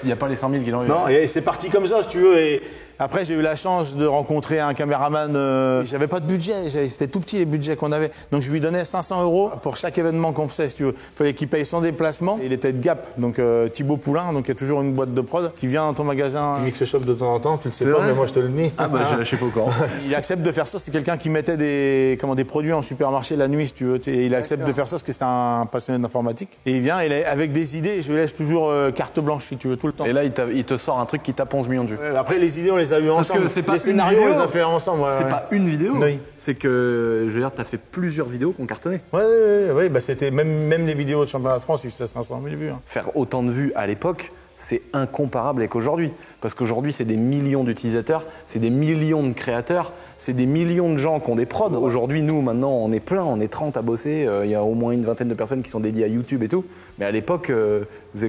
Il n'y a pas les 100 000 qui l'ont vu. Non, et c'est parti comme ça, si tu veux. Et après, j'ai eu la chance de rencontrer un caméraman. J'avais pas de budget, c'était tout petit les budgets qu'on avait. Donc je lui donnais 500 € pour chaque événement qu'on faisait, si tu veux. Il fallait qu'il paye son déplacement. Il était de Gap, donc Thibaut Poulain, donc il y a toujours une boîte de prod qui vient dans ton magasin. Il mix shop de temps en temps, tu le sais pas, mais moi je te le dis. Ah bah je sais pas encore. Il accepte de faire ça, c'est quelqu'un qui mettait des produits en supermarché la nuit, si tu veux. Et il accepte de faire ça parce que c'est un passionné d'informatique. Et il vient, avec des idées, je lui laisse toujours carte blanche, si tu veux, tout le temps. Et là, il te sort un truc qui tape 11 millions de vues. Après, les idées, on les les a eu ensemble. Les scénarios, on les a fait ensemble. C'est pas une vidéo. Oui. C'est que, je veux dire, tu as fait plusieurs vidéos qui ont cartonné. Oui, bah c'était même les vidéos de championnat de France, ils faisaient 500 000 vues. Hein. Faire autant de vues à l'époque, c'est incomparable avec aujourd'hui. Parce qu'aujourd'hui, c'est des millions d'utilisateurs, c'est des millions de créateurs, c'est des millions de gens qui ont des prods. Aujourd'hui, nous, maintenant, on est plein, on est 30 à bosser. Il y a au moins une vingtaine de personnes qui sont dédiées à YouTube et tout. Mais à l'époque,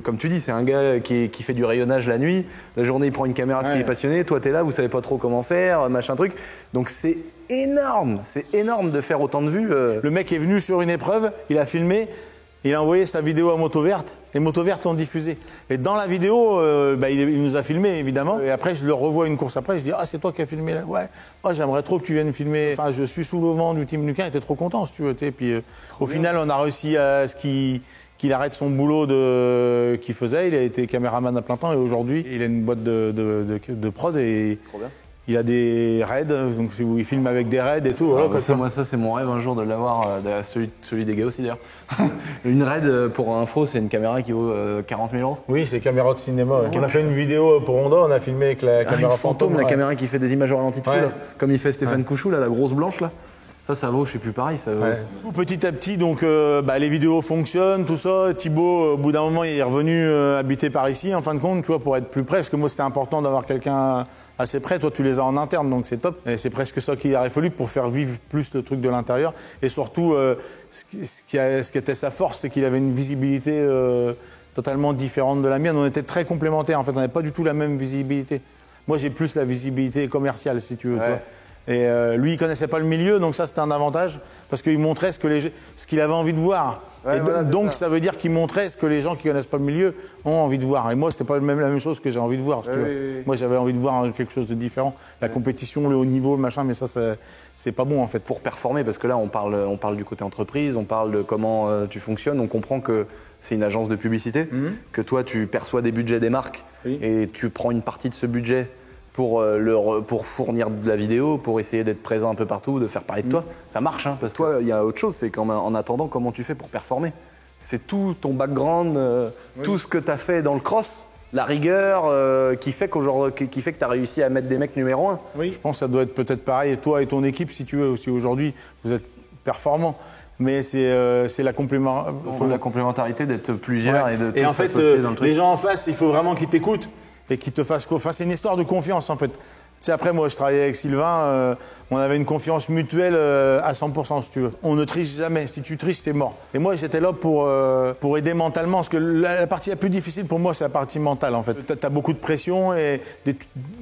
comme tu dis, c'est un gars qui fait du rayonnage la nuit. La journée, il prend une caméra parce qu'il est passionné. Toi, tu es là, vous savez pas trop comment faire, machin truc. Donc, c'est énorme de faire autant de vues. Le mec est venu sur une épreuve, il a filmé. Il a envoyé sa vidéo à Moto Verte, et Moto Verte l'ont diffusée. Et dans la vidéo, il nous a filmé, évidemment. Et après, je le revois une course après, je dis « Ah, c'est toi qui as filmé là ?» Ouais, j'aimerais trop que tu viennes filmer. Enfin, je suis sous le vent du Team Luquin, il était trop content, si tu veux. Puis au final, on a réussi à ce qu'il arrête son boulot qu'il faisait. Il a été caméraman à plein temps, et aujourd'hui, il a une boîte de prod. Et Trop bien. il a des raids, donc il filme avec des raids et tout. Voilà, moi, ça, c'est mon rêve un jour de l'avoir, celui des gars aussi d'ailleurs. Une raid, pour info, c'est une caméra qui vaut 40 000 €. Oui, c'est caméra de cinéma. On a fait une vidéo pour Honda, on a filmé avec la caméra fantôme. La caméra qui fait des images au ralenti de fou, là, comme il fait Stéphane Couchou, là, la grosse blanche là. Ça vaut, je sais plus, pareil. Petit à petit, donc, les vidéos fonctionnent, tout ça. Thibaut, au bout d'un moment, il est revenu habiter par ici, en fin de compte, tu vois, pour être plus près, parce que moi, c'était important d'avoir quelqu'un assez près. Toi, tu les as en interne, donc c'est top. Et c'est presque ça qu'il aurait fallu pour faire vivre plus le truc de l'intérieur. Et surtout, ce qui était sa force, c'est qu'il avait une visibilité totalement différente de la mienne. On était très complémentaires, en fait, on n'avait pas du tout la même visibilité. Moi, j'ai plus la visibilité commerciale, si tu veux. Ouais. Et lui, il connaissait pas le milieu, donc ça, c'était un avantage, parce qu'il montrait ce qu'il avait envie de voir. Ouais, donc, ça veut dire qu'il montrait ce que les gens qui connaissent pas le milieu ont envie de voir. Et moi, c'était pas la même chose que j'ai envie de voir. Si tu veux. Moi, j'avais envie de voir quelque chose de différent. La compétition, le haut niveau, le machin, mais ça, c'est pas bon, en fait. Pour performer, parce que là, on parle du côté entreprise, on parle de comment tu fonctionnes, on comprend que c'est une agence de publicité, que toi, tu perçois des budgets des marques, et tu prends une partie de ce budget pour fournir de la vidéo, pour essayer d'être présent un peu partout, de faire parler de toi. Ça marche, hein, parce que toi, il y a autre chose, c'est qu'en attendant, comment tu fais pour performer? C'est tout ton background, tout ce que tu as fait dans le cross, la rigueur qui fait que tu as réussi à mettre des mecs numéro 1. Oui, je pense que ça doit être peut-être pareil, toi et ton équipe, si tu veux, aussi aujourd'hui, vous êtes performants. Mais c'est la complémentarité d'être plusieurs et de tous et en fait, dans le truc. les gens en face, il faut vraiment qu'ils t'écoutent et qu'ils te fassent confiance. Enfin, c'est une histoire de confiance, en fait. Tu sais, après, moi, je travaillais avec Sylvain, on avait une confiance mutuelle à 100%, si tu veux. On ne triche jamais. Si tu triches, c'est mort. Et moi, j'étais là pour aider mentalement, parce que la partie la plus difficile pour moi, c'est la partie mentale, en fait. Tu as beaucoup de pression et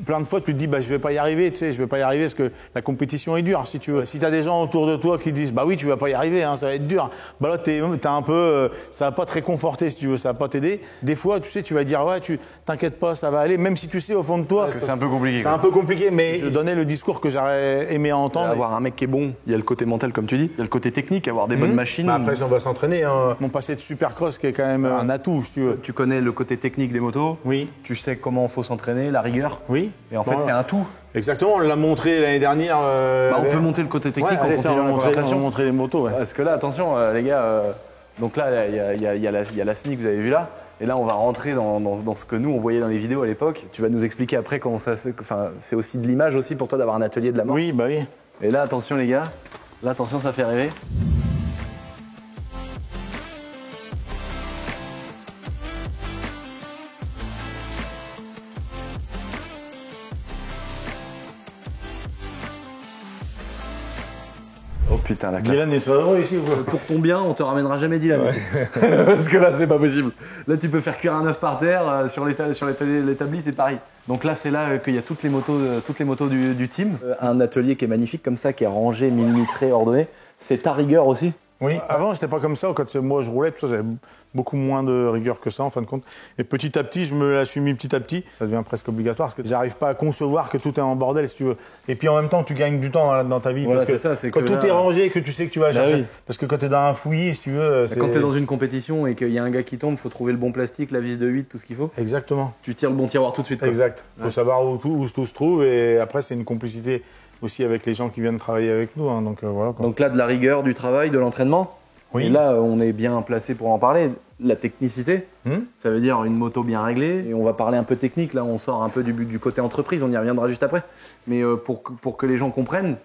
plein de fois, tu te dis, je vais pas y arriver, tu sais, je vais pas y arriver parce que la compétition est dure, si tu veux. Si tu as des gens autour de toi qui disent, oui, tu vas pas y arriver, hein, ça va être dur. Là, t'as un peu, ça va pas te réconforter, si tu veux, ça va pas t'aider. Des fois, tu sais, tu vas dire, t'inquiète pas, ça va aller, même si tu sais au fond de toi. C'est un peu compliqué. C'est un peu compliqué. Mais je donnais le discours que j'aurais aimé entendre. Avoir un mec qui est bon, il y a le côté mental comme tu dis, il y a le côté technique, avoir des bonnes machines. Après, on va s'entraîner. Hein. Mon passé de supercross qui est quand même un atout, si tu veux. Tu connais le côté technique des motos. Oui. Tu sais comment il faut s'entraîner, la rigueur. Oui. Et en fait, c'est un tout. Exactement, on l'a montré l'année dernière. On peut monter le côté technique, on va montrer les motos. Ouais. Parce que là, attention, les gars, donc là, il y a la SMI que vous avez vu là. Et là, on va rentrer dans ce que nous, on voyait dans les vidéos à l'époque. Tu vas nous expliquer après comment ça... c'est aussi de l'image aussi pour toi d'avoir un atelier de la mort. Oui, oui. Et là, attention les gars. Là, attention, ça fait rêver. Oh putain, la classe. Dylan est sur ici ou quoi? Pour ton bien, on te ramènera jamais Dylan. Parce que là, c'est pas possible. Là, tu peux faire cuire un œuf par terre. Sur l'établi, c'est pareil. Donc là, c'est là qu'il y a toutes les motos du team. Un atelier qui est magnifique comme ça, qui est rangé, millimétré, ordonné. C'est ta rigueur aussi? Oui, avant, j'étais pas comme ça. Quand moi, je roulais, tout ça, j'avais beaucoup moins de rigueur que ça, en fin de compte. Et petit à petit, je me la suis mis petit à petit. Ça devient presque obligatoire, parce que j'arrive pas à concevoir que tout est en bordel, si tu veux. Et puis, en même temps, tu gagnes du temps dans ta vie. Voilà, parce que quand tout est rangé, que tu sais que tu vas chercher. Oui. Parce que quand tu es dans un fouillis, si tu veux... Quand tu es dans une compétition et qu'il y a un gars qui tombe, il faut trouver le bon plastique, la vis de 8, tout ce qu'il faut. Exactement. Tu tires le bon tiroir tout de suite. Quoi. Exact. Il faut savoir où tout se trouve. Et après, c'est une complicité aussi avec les gens qui viennent travailler avec nous. Hein, donc, voilà, quoi. Donc là, de la rigueur, du travail, de l'entraînement. Oui. Et là, on est bien placé pour en parler. la technicité. Ça veut dire une moto bien réglée. Et on va parler un peu technique, là on sort un peu du côté entreprise, on y reviendra juste après. Mais pour que les gens comprennent,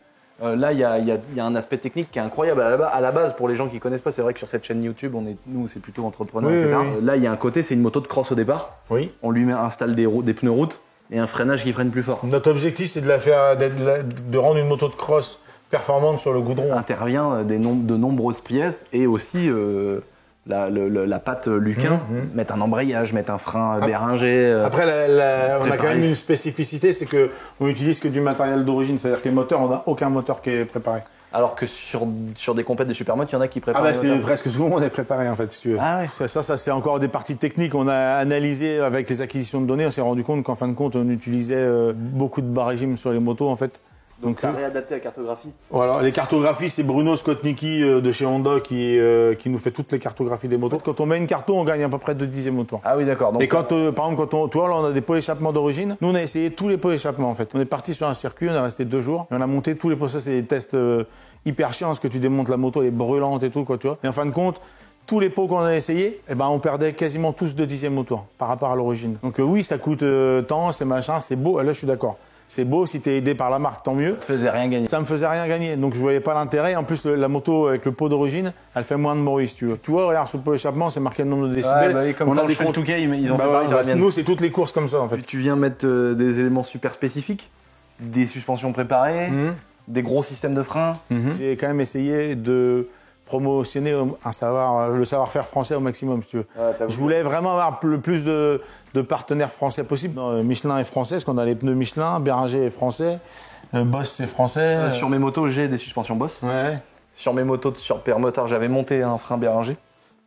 là il y a un aspect technique qui est incroyable. À la base, pour les gens qui connaissent pas, c'est vrai que sur cette chaîne YouTube, nous c'est plutôt entrepreneurs, etc. Là il y a un côté, c'est une moto de cross au départ. Oui. On lui installe des pneus route et un freinage qui freine plus fort. Notre objectif c'est de rendre une moto de cross performante sur le goudron. Intervient de nombreuses pièces et aussi la patte Luquin, mettre un embrayage, mettre un frein Béringer. Après, on a quand même une spécificité, c'est qu'on utilise que du matériel d'origine, c'est-à-dire que les moteurs, on n'a aucun moteur qui est préparé. Alors que sur des compètes de supermoto, il y en a qui préparent. Ah bah c'est presque tout le monde est préparé en fait, si tu veux. Ah ouais. Ça c'est encore des parties techniques. On a analysé avec les acquisitions de données, on s'est rendu compte qu'en fin de compte, on utilisait beaucoup de bas régimes sur les motos en fait. Donc tu as réadapté la cartographie. Voilà, les cartographies, c'est Bruno Skotnicki de chez Honda qui nous fait toutes les cartographies des motos. Quand on met une carto, on gagne à peu près 2 dixièmes au tour. Ah oui, d'accord. Et quand, par exemple, tu vois, là, on a des pots d'échappement d'origine. Nous, on a essayé tous les pots d'échappement en fait. On est parti sur un circuit, on est resté 2 jours et on a monté tous les pots. Ça, c'est des tests hyper chiants parce que tu démontes la moto, elle est brûlante et tout, quoi, tu vois. Et en fin de compte, tous les pots qu'on a essayé, eh ben, on perdait quasiment tous 2 dixièmes au tour par rapport à l'origine. Donc oui, ça coûte temps, c'est machin, c'est beau. Là, je suis d'accord. C'est beau, si t'es aidé par la marque, tant mieux. Ça te faisait rien gagner. Ça me faisait rien gagner, donc je voyais pas l'intérêt. En plus, la moto avec le pot d'origine, elle fait moins de bruit, si tu veux. Tu vois, regarde sur le pot d'échappement, c'est marqué le nombre de décibels. Ouais, bah oui, comme on a des comptes Touquet, ils ont fait pareil sur la mienne. Nous, c'est toutes les courses comme ça, en fait. Tu viens mettre des éléments super spécifiques, des suspensions préparées, des gros systèmes de frein. J'ai quand même essayé de promotionner le savoir-faire français au maximum, si tu veux. Ouais, je voulais vraiment avoir le plus de partenaires français possible. Michelin est français, parce qu'on a les pneus Michelin, Béringer est français, Boss c'est français. Sur mes motos, j'ai des suspensions Boss. Ouais. Sur mes motos sur PR Motard, j'avais monté un frein Béringer.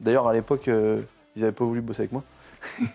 D'ailleurs, à l'époque, ils n'avaient pas voulu bosser avec moi.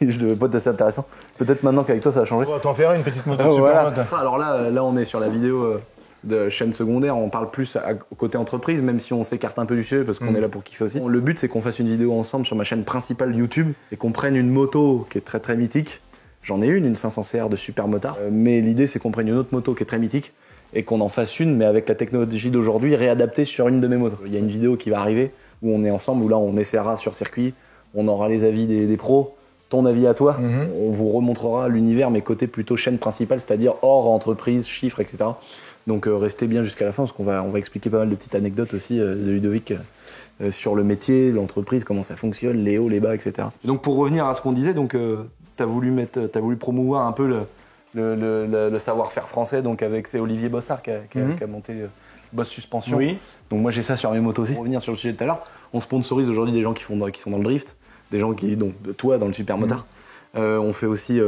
Je devais pas être assez intéressant. Peut-être maintenant qu'avec toi, ça a changé. On va t'en faire une petite moto de super moto. Alors là, on est sur la vidéo de chaîne secondaire, on parle plus au côté entreprise, même si on s'écarte un peu du sujet parce qu'on est là pour kiffer aussi. Le but, c'est qu'on fasse une vidéo ensemble sur ma chaîne principale YouTube et qu'on prenne une moto qui est très très mythique. J'en ai une 500 CR de super motard, mais l'idée, c'est qu'on prenne une autre moto qui est très mythique et qu'on en fasse une, mais avec la technologie d'aujourd'hui, réadaptée sur une de mes motos. Il y a une vidéo qui va arriver où on est ensemble, où là, on essaiera sur circuit, on aura les avis des pros, ton avis à toi, on vous remontrera l'univers, mais côté plutôt chaîne principale, c'est-à-dire hors entreprise, chiffres, etc. Donc restez bien jusqu'à la fin parce qu'on va expliquer pas mal de petites anecdotes aussi de Ludovic sur le métier, l'entreprise, comment ça fonctionne, les hauts, les bas, etc. Et donc pour revenir à ce qu'on disait, donc t'as voulu promouvoir un peu le savoir-faire français, donc avec c'est Olivier Bossard qui a monté Boss Suspension. Oui. Donc moi j'ai ça sur mes motos aussi. Pour revenir sur le sujet de tout à l'heure, on sponsorise aujourd'hui des gens qui sont dans le drift, des gens qui donc toi dans le super motard. On fait aussi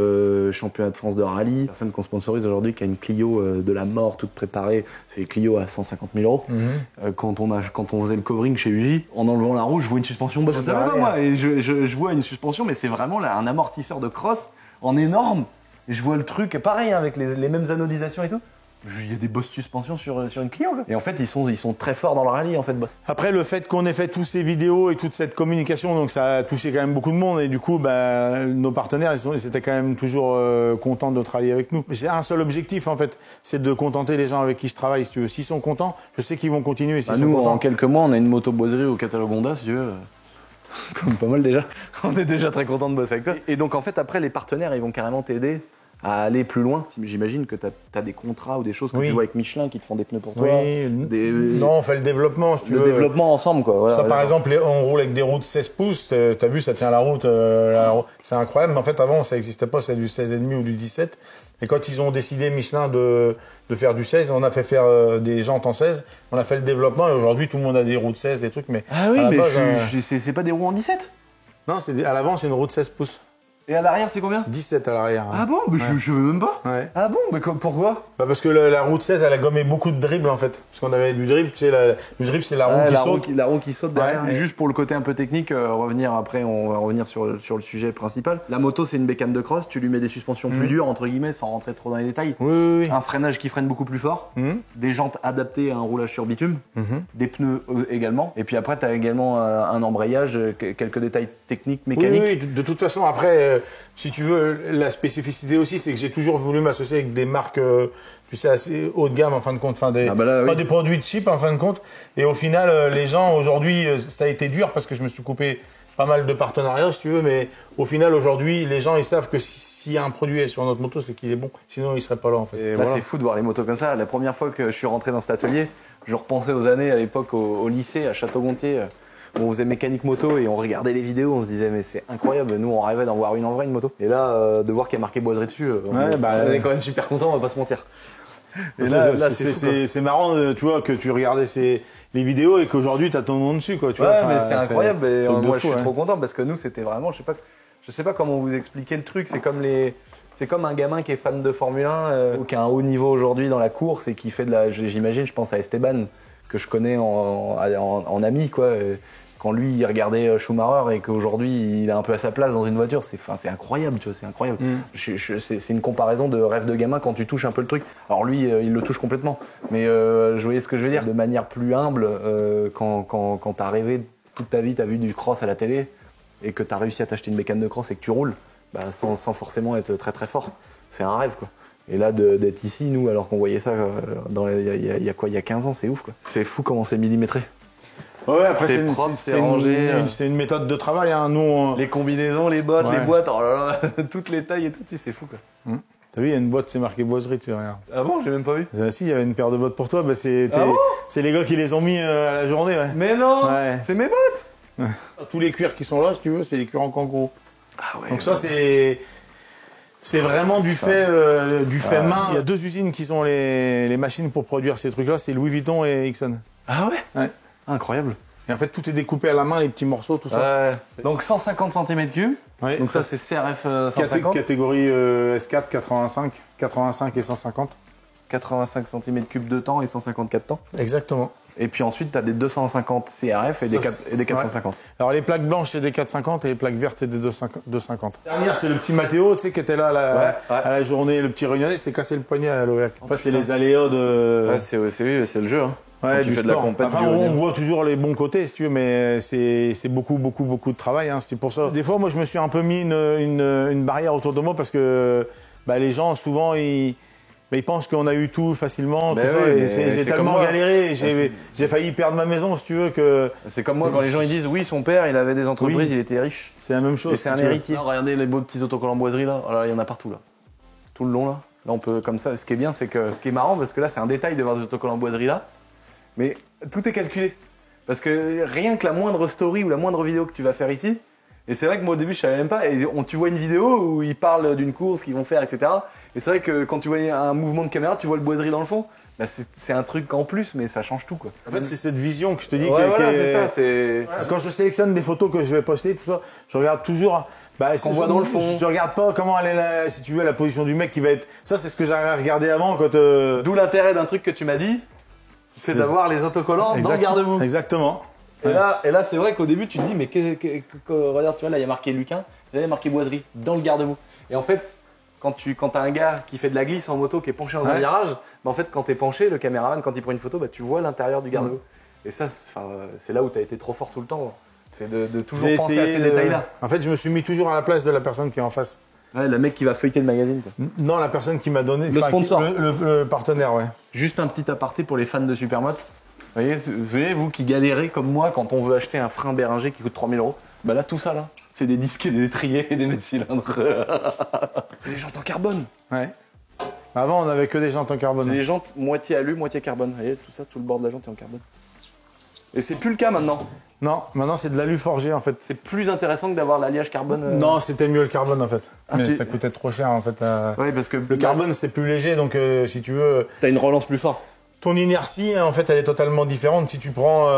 championnat de France de rallye. Personne qu'on sponsorise aujourd'hui qui a une Clio de la mort toute préparée. C'est Clio à 150 000 €. Quand on faisait le covering chez UJ, en enlevant la roue, je vois une suspension Boss. Ça va pas moi. Et je vois une suspension, mais c'est vraiment un amortisseur de cross en énorme. Et je vois le truc, pareil avec les mêmes anodisations et tout. Il y a des Boss suspensions sur une Clio. Quoi. Et en fait, ils sont très forts dans le rallye, en fait, Boss. Après, le fait qu'on ait fait toutes ces vidéos et toute cette communication, donc ça a touché quand même beaucoup de monde. Et du coup, nos partenaires, ils étaient quand même toujours contents de travailler avec nous. J'ai un seul objectif, en fait, c'est de contenter les gens avec qui je travaille, si tu veux. S'ils sont contents, je sais qu'ils vont continuer. Nous, en quelques mois, on a une moto boiserie au catalogue Honda, si tu veux. Comme pas mal déjà. On est déjà très contents de bosser avec toi. Et donc, en fait, après, les partenaires, ils vont carrément t'aider à aller plus loin. J'imagine que tu as des contrats ou des choses que tu vois avec Michelin qui te font des pneus pour toi. Non, on fait le développement, si tu veux. Le développement ensemble, quoi. Voilà, ça, par exemple, on roule avec des roues de 16 pouces. T'as vu, ça tient la route. C'est incroyable. Mais en fait, avant, ça n'existait pas. C'est du 16,5 ou du 17. Et quand ils ont décidé, Michelin, de faire du 16, on a fait faire des jantes en 16. On a fait le développement. Et aujourd'hui, tout le monde a des roues de 16, des trucs. Mais ah oui, mais c'est pas des roues en 17? Non, à l'avant, c'est une roue de 16 pouces. Et à l'arrière, c'est combien? 17 à l'arrière. Ah bon? Mais je veux même pas. Ouais. Ah bon? Mais pourquoi? Parce que la roue de 16, elle a gommé beaucoup de dribbles en fait. Parce qu'on avait du dribble, tu sais, le dribble, c'est la roue qui saute. La roue qui saute derrière. Ouais. Juste pour le côté un peu technique, revenir après, on va revenir sur le sujet principal. La moto, c'est une bécane de cross, tu lui mets des suspensions plus dures, entre guillemets, sans rentrer trop dans les détails. Oui. Un freinage qui freine beaucoup plus fort, des jantes adaptées à un roulage sur bitume, des pneus également. Et puis après, tu as également un embrayage, quelques détails techniques, mécaniques. Oui, de toute façon, après, si tu veux, la spécificité aussi, c'est que j'ai toujours voulu m'associer avec des marques, tu sais, assez haut de gamme en fin de compte, pas des produits cheap en fin de compte. Et au final, les gens aujourd'hui, ça a été dur parce que je me suis coupé pas mal de partenariats, si tu veux, mais au final, aujourd'hui, les gens, ils savent que s'il y a un produit sur notre moto, c'est qu'il est bon. Sinon, il serait pas là, en fait. Là, c'est fou de voir les motos comme ça. La première fois que je suis rentré dans cet atelier, je repensais aux années à l'époque au lycée, à Château-Gontier. Où on faisait mécanique moto et on regardait les vidéos, on se disait mais c'est incroyable, nous on rêvait d'en voir une en vrai, une moto. Et là, de voir qu'il y a marqué Boiserie dessus, on est quand même super content, on va pas se mentir. Et là, c'est marrant, tu vois, que tu regardais les vidéos et qu'aujourd'hui tu as ton nom dessus, quoi. Tu vois, mais c'est incroyable. Et moi, je suis trop content parce que nous, c'était vraiment, je sais pas comment vous expliquer le truc. C'est comme un gamin qui est fan de Formule 1, qui a un haut niveau aujourd'hui dans la course et qui fait j'imagine, je pense à Esteban que je connais en ami, quoi. Quand lui il regardait Schumacher et qu'aujourd'hui il est un peu à sa place dans une voiture, c'est incroyable, tu vois, c'est incroyable. C'est une comparaison de rêve de gamin quand tu touches un peu le truc. Alors lui il le touche complètement, mais je voyais ce que je veux dire. De manière plus humble, quand t'as rêvé toute ta vie, t'as vu du cross à la télé et que t'as réussi à t'acheter une bécane de cross et que tu roules, sans forcément être très très fort, c'est un rêve, quoi. Et là d'être ici, nous, alors qu'on voyait ça il y a 15 ans, c'est ouf, quoi. C'est fou comment c'est millimétré. Ouais, après c'est une méthode de travail, hein. Nous, les combinaisons, les bottes, les boîtes, oh là là, toutes les tailles et tout, c'est fou, quoi. T'as vu, il y a une boîte, c'est marqué Boiserie, tu regardes. Ah bon, j'ai même pas vu. Si, il y avait une paire de bottes pour toi, c'est les gars qui les ont mis à la journée, ouais. Mais non, c'est mes bottes. Tous les cuirs qui sont là, si tu veux, c'est des cuirs en kangourou. Ah ouais. Donc ça, c'est vraiment du fait main. Il y a 2 usines qui ont les machines pour produire ces trucs-là, c'est Louis Vuitton et Ixon. Ah ouais. Incroyable. Et en fait, tout est découpé à la main, les petits morceaux, tout ça. Donc 150 cm3. Ouais, donc ça, c'est CRF 150. Catégorie S4, 85 et 150. 85 cm3 de temps et 154 temps. Exactement. Et puis ensuite, tu as des 250 CRF et des 450. Ouais. Alors les plaques blanches, c'est des 450 et les plaques vertes, c'est des 250. La dernière, c'est le petit Mathéo, tu sais, qui était là à la journée, le petit réunionnais, s'est cassé le poignet à l'OEAC. Après, c'est les aléas de... Ouais, c'est le jeu, hein. Ouais, tu fais de la compète. Enfin, on voit toujours les bons côtés, si tu veux, mais c'est beaucoup de travail, hein. C'est pour ça. Des fois, moi, je me suis un peu mis une barrière autour de moi parce que les gens, souvent, ils pensent qu'on a eu tout facilement, tout ça, et j'ai tellement galéré, j'ai failli perdre ma maison, si tu veux, que... C'est comme moi, quand les gens ils disent, oui, son père, il avait des entreprises, il était riche. C'est la même chose. Et c'est un héritier. Non, regardez les beaux petits autocollants Boiserie, là. Oh là, il y en a partout, là. Tout le long, là. Là, on peut, comme ça, ce qui est bien, ce qui est marrant, parce que là, c'est un détail de voir des autocollants Boiserie, là. Mais tout est calculé. Parce que rien que la moindre story ou la moindre vidéo que tu vas faire ici, et c'est vrai que moi au début je savais même pas, et tu vois une vidéo où ils parlent d'une course qu'ils vont faire, etc. Et c'est vrai que quand tu vois un mouvement de caméra, tu vois le Boiserie dans le fond. Là, c'est un truc en plus, mais ça change tout, quoi. En fait, c'est cette vision que je te dis. C'est ça. Quand je sélectionne des photos que je vais poster, tout ça, je regarde toujours ce qu'on voit dans le fond. Je regarde pas comment elle est là, si tu veux, la position du mec qui va être... Ça, c'est ce que j'avais regardé avant quand... D'où l'intérêt d'un truc que tu m'as dit. C'est d'avoir les autocollants dans le garde-boue. Exactement. Et là c'est vrai qu'au début, tu te dis, mais regarde, tu vois, là, il y a marqué Luquin, là, il y a marqué Boiserie, dans le garde-boue. Et en fait, quand t'as un gars qui fait de la glisse en moto, qui est penché dans un virage, en fait, quand t'es penché, le caméraman, quand il prend une photo, tu vois l'intérieur du garde-boue. Et ça, c'est là où t'as été trop fort tout le temps. C'est de toujours penser à ces détails-là. En fait, je me suis mis toujours à la place de la personne qui est en face. Ouais, le mec qui va feuilleter le magazine, quoi. Non, la personne qui m'a donné... Le sponsor. Le partenaire, ouais. Juste un petit aparté pour les fans de Supermoto. Vous voyez, vous qui galérez comme moi quand on veut acheter un frein Béringer qui coûte 3000 €. Là, tout ça, là, c'est des disques et des étriers et des mètres cylindres. C'est des jantes en carbone. Ouais. Avant, on n'avait que des jantes en carbone. C'est des jantes moitié alu, moitié carbone. Vous voyez, tout ça, tout le bord de la jante est en carbone. Et c'est plus le cas maintenant. Non, maintenant c'est de l'alu forgé en fait. C'est plus intéressant que d'avoir l'alliage carbone. Non, c'était mieux le carbone en fait. Mais ça coûtait trop cher en fait. Oui, parce que le carbone c'était plus léger, donc si tu veux. T'as une relance plus forte. Ton inertie, en fait, elle est totalement différente. Si tu prends,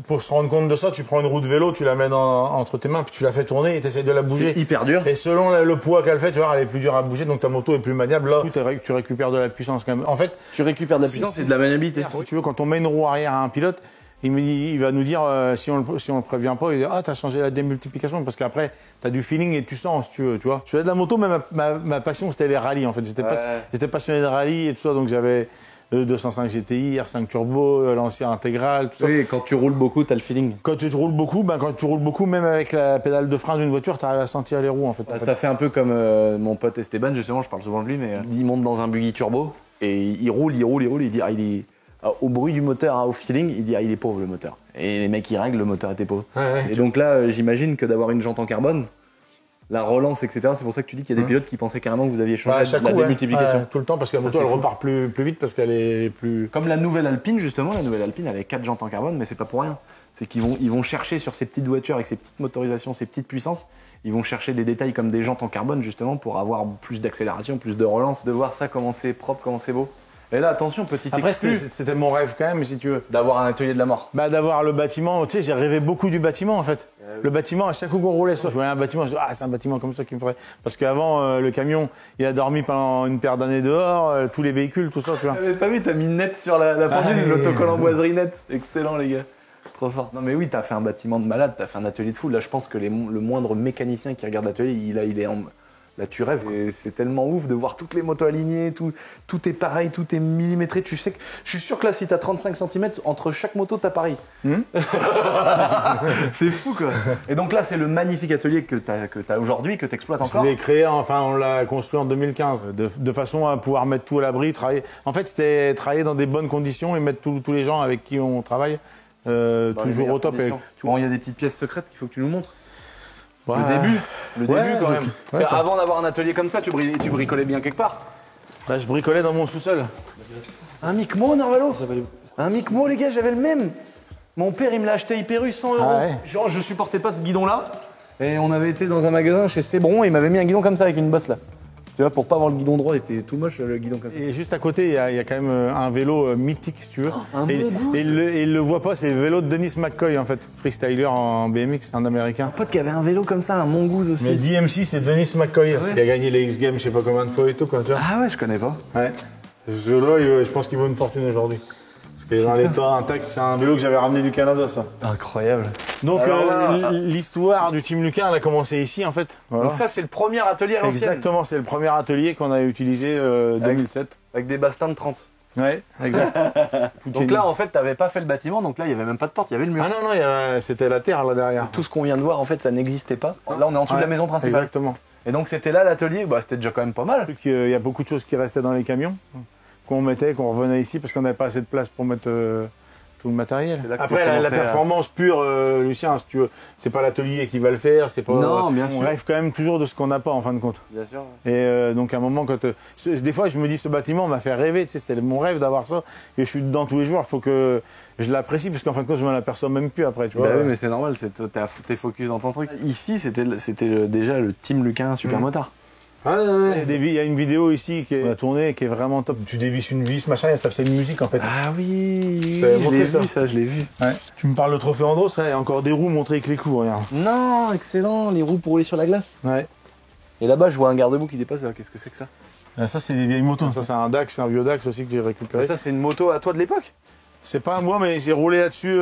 pour se rendre compte de ça, tu prends une roue de vélo, tu la mets entre tes mains, puis tu la fais tourner et tu essaies de la bouger. C'est hyper dur. Et selon le poids qu'elle fait, tu vois, elle est plus dure à bouger, donc ta moto est plus maniable. Là, tu récupères de la puissance quand même. En fait, tu récupères de la puissance et de la maniabilité. Si tu veux, quand on met une roue arrière à un pilote, il va nous dire, si on le prévient pas, il dit, ah, t'as changé la démultiplication, parce qu'après, t'as du feeling et tu sens, si tu veux, tu vois. Je faisais de la moto, mais ma passion, c'était les rallyes, en fait. J'étais passionné de rallye et tout ça, donc j'avais le 205 GTI, R5 Turbo, l'ancien intégral, tout ça. Oui, quand tu roules beaucoup, t'as le feeling. Quand tu roules beaucoup, même avec la pédale de frein d'une voiture, t'arrives à sentir les roues, en fait. Ça fait un peu comme mon pote Esteban, justement, je parle souvent de lui, mais il monte dans un buggy turbo, et il roule, il dit, au bruit du moteur, au feeling, il dit ah il est pauvre le moteur. Et les mecs ils règlent, le moteur était pauvre. Et donc là, j'imagine que d'avoir une jante en carbone, la relance, etc. C'est pour ça que tu dis qu'il y a des pilotes qui pensaient carrément que vous aviez changé la démultiplication. Tout le temps, parce que la moto elle repart plus vite parce qu'elle est plus. Comme la nouvelle Alpine justement, la nouvelle Alpine elle avait 4 jantes en carbone, mais c'est pas pour rien. C'est qu'ils vont chercher sur ces petites voitures avec ces petites motorisations, ces petites puissances, ils vont chercher des détails comme des jantes en carbone justement pour avoir plus d'accélération, plus de relance, de voir ça comment c'est propre, comment c'est beau. Et là, attention, petit Après, c'était mon rêve quand même, si tu veux. D'avoir un atelier de la mort. Bah, d'avoir le bâtiment. Tu sais, j'ai rêvé beaucoup du bâtiment, en fait. Le bâtiment, à chaque coup qu'on roulait, je voyais un bâtiment, je me disais, ah, c'est un bâtiment comme ça qui me ferait. Parce qu'avant, le camion, il a dormi pendant une paire d'années dehors, tous les véhicules, tout ça, tu vois. J'avais pas vu, t'as mis net sur la pendule, l'autocollant boiserie net. Excellent, les gars. Trop fort. Non, mais oui, t'as fait un bâtiment de malade, t'as fait un atelier de fou. Là, je pense que le moindre mécanicien qui regarde l'atelier, il est en. Là, tu rêves. C'est tellement ouf de voir toutes les motos alignées, tout est pareil, tout est millimétré. Tu sais que, je suis sûr que là, si t'as 35 cm, entre chaque moto, t'as pareil. C'est fou, quoi. Et donc là, c'est le magnifique atelier que t'as aujourd'hui, que t'exploites encore. Je l'ai créé, enfin, on l'a construit en 2015, de façon à pouvoir mettre tout à l'abri, travailler. En fait, c'était travailler dans des bonnes conditions et mettre tous les gens avec qui on travaille toujours au top. Bon, il y a des petites pièces secrètes qu'il faut que tu nous montres. Ouais. Le début quand même. Ouais, avant d'avoir un atelier comme ça, tu bricolais bien quelque part. Là, je bricolais dans mon sous-sol. Un Micmo, Narvalo. Un Micmo, les gars, j'avais le même. Mon père, il me l'a acheté hyper U 100 €. Ah ouais. Genre, je supportais pas ce guidon-là. Et on avait été dans un magasin chez Sebron et il m'avait mis un guidon comme ça avec une bosse là. Tu vois, pour pas avoir le guidon droit, il était tout moche le guidon comme ça. Et juste à côté, il y a quand même un vélo mythique, si tu veux. Et il le voit pas, c'est le vélo de Dennis McCoy, en fait. Freestyler en BMX, un américain. Un pote qui avait un vélo comme ça, un Mongoose aussi. Mais DMC, c'est Dennis McCoy. Il a gagné les X-Games, je sais pas combien de fois et tout, quoi, tu vois. Ah ouais, je connais pas. Ouais. Ce vélo-là, je pense qu'il vaut une fortune aujourd'hui. Parce que dans l'état intact, c'est un vélo que j'avais ramené du Canada, ça. Incroyable. Donc, l'histoire du Team Luquin, elle a commencé ici, en fait. Voilà. Donc ça, c'est le premier atelier à l'ancienne. Exactement, c'est le premier atelier qu'on a utilisé 2007. Avec des bastins de 30. Ouais, exact. Donc là, en fait, t'avais pas fait le bâtiment, donc là, il y avait même pas de porte, il y avait le mur. Ah non, c'était la terre, là, derrière. Tout ce qu'on vient de voir, en fait, ça n'existait pas. Là, on est en dessous de la maison principale. Exactement. Et donc, c'était là l'atelier, bah, c'était déjà quand même pas mal. Il y a beaucoup de choses qui restaient dans les camions, qu'on mettait, qu'on revenait ici, parce qu'on n'avait pas assez de place pour mettre tout le matériel. Après, la performance pure, Lucien, si tu veux, c'est pas l'atelier qui va le faire, c'est pas. Non, bien sûr. On rêve quand même toujours de ce qu'on n'a pas en fin de compte. Bien sûr. Et donc à un moment, des fois, je me dis, ce bâtiment m'a fait rêver. Tu sais, c'était mon rêve d'avoir ça. Et je suis dedans tous les jours. Il faut que je l'apprécie, parce qu'en fin de compte, je m'en aperçois même plus après. Tu vois. Bah oui, mais c'est normal. T'es focus dans ton truc. Ici, c'était déjà le Team Luquin Supermotard. Ah ouais. Il y a une vidéo ici qui est tournée, qui est vraiment top. Tu dévisses une vis, machin, et ça fait une musique en fait. Ah oui, je l'ai vu. Ouais. Tu me parles de trophée Andros, ouais, encore des roues montrées avec les clous, regarde. Non, excellent, les roues pour rouler sur la glace. Ouais. Et là-bas, je vois un garde-boue qui dépasse. Qu'est-ce que c'est que ça? Ça, c'est des vieilles motos. Ça, c'est un Dax, un vieux Dax aussi que j'ai récupéré. Et ça, c'est une moto à toi de l'époque? C'est pas à moi, mais j'ai roulé là-dessus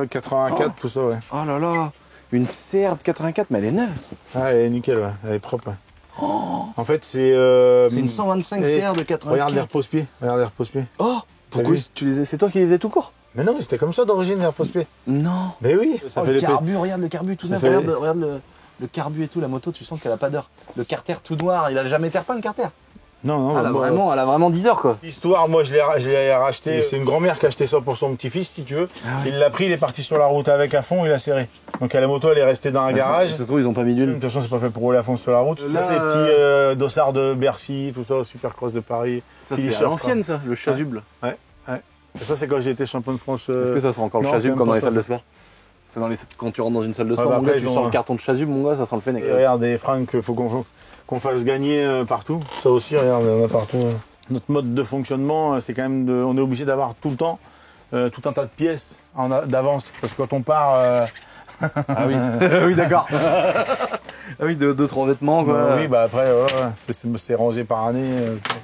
84, tout ça, ouais. Oh là là, une CR de 84, mais elle est neuve. Ah, elle est nickel, ouais. Elle est propre, ouais. Oh. En fait, c'est une 125 CR de 84. Regarde les repose-pieds. Regarde les repose-pieds. Oh, pourquoi c'est toi qui les faisais tout court? Mais non, mais c'était comme ça d'origine les repose-pieds. Non. Mais oui. Ça fait le carbu, regarde le carbu tout neuf. Regarde le carbu et tout, la moto, tu sens qu'elle a pas d'heure. Le carter tout noir, il a jamais été repeint le carter. Non, elle a vraiment 10 heures quoi. L'histoire, moi je l'ai racheté. C'est une grand-mère qui a acheté ça pour son petit-fils, si tu veux. Ah ouais. Il l'a pris, il est parti sur la route avec à fond, il a serré. Donc la moto, elle est restée dans un garage. Ça se trouve, ils ont pas mis d'huile. De toute façon, c'est pas fait pour rouler à fond sur la route. Là, c'est les petits dossards de Bercy, tout ça, Supercross de Paris. Ça, c'est à l'ancienne, ça, le chasuble. Ouais. Et ça, c'est quand j'ai été champion de France. Est-ce que ça sent encore le chasuble comme dans les salles de sport? C'est quand tu rentres dans une salle de sport, mon gars, tu sens le carton de chasuble, mon gars, ça sent le fennec. Regarde, des fringues qu'il faut qu'on fasse gagner partout. Ça aussi, regarde, il y en a partout. Notre mode de fonctionnement, c'est quand même on est obligé d'avoir tout le temps tout un tas de pièces d'avance. Parce que quand on part. Ah oui, oui d'accord. Ah oui, d'autres vêtements quoi. Oui, bah après, c'est rangé par année.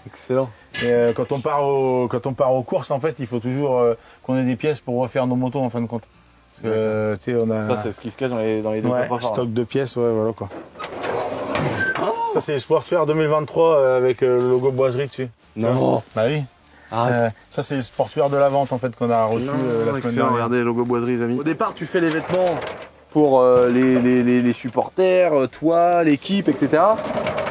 Excellent. Et quand on part aux courses, en fait, il faut toujours qu'on ait des pièces pour refaire nos motos en fin de compte. Parce que, tu sais, on a. Ça, c'est ce qui se cache dans les deux coffres forts. Stock de pièces, ouais, voilà quoi. Ça, c'est le Sportswear 2023 avec le logo boiserie dessus. Non. Bah oui. Ça, c'est le Sportswear de la vente en fait qu'on a reçu la semaine dernière. Regardez, le logo boiserie, les amis. Au départ, tu fais les vêtements pour les supporters, toi, l'équipe, etc.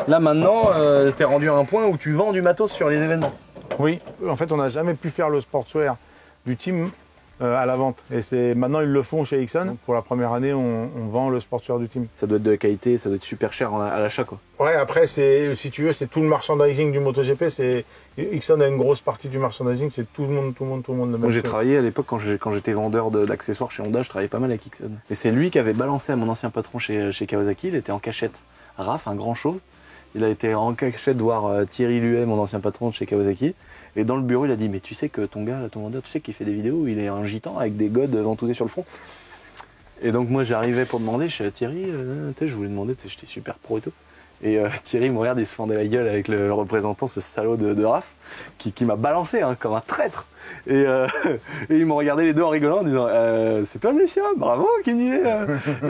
Là, maintenant, t'es rendu à un point où tu vends du matos sur les événements. Oui, en fait, on n'a jamais pu faire le sportswear du team à la vente. Et maintenant, ils le font chez Ixon. Donc, pour la première année, on vend le sportswear du team. Ça doit être de la qualité, ça doit être super cher à l'achat, quoi. Ouais, après, si tu veux, c'est tout le merchandising du MotoGP. Ixon a une grosse partie du merchandising, c'est tout le monde le même. Moi, j'ai travaillé à l'époque, quand j'étais vendeur d'accessoires chez Honda, je travaillais pas mal avec Ixon. Et c'est lui qui avait balancé à mon ancien patron chez Kawasaki, il était en cachette. Raph, un grand chauve, il a été en cachette voir Thierry Luet, mon ancien patron de chez Kawasaki. Et dans le bureau, il a dit, mais tu sais que ton gars, ton vendeur, tu sais qu'il fait des vidéos où il est un gitan avec des godes ventousés sur le front. Et donc moi, j'arrivais pour demander, je suis Thierry, je voulais demander, j'étais super pro et tout. Et Thierry me regarde, il se fendait la gueule avec le représentant, ce salaud de Raph, qui m'a balancé comme un traître. Et ils m'ont regardé les deux en rigolant en disant c'est toi Lucien, bravo, quelle idée.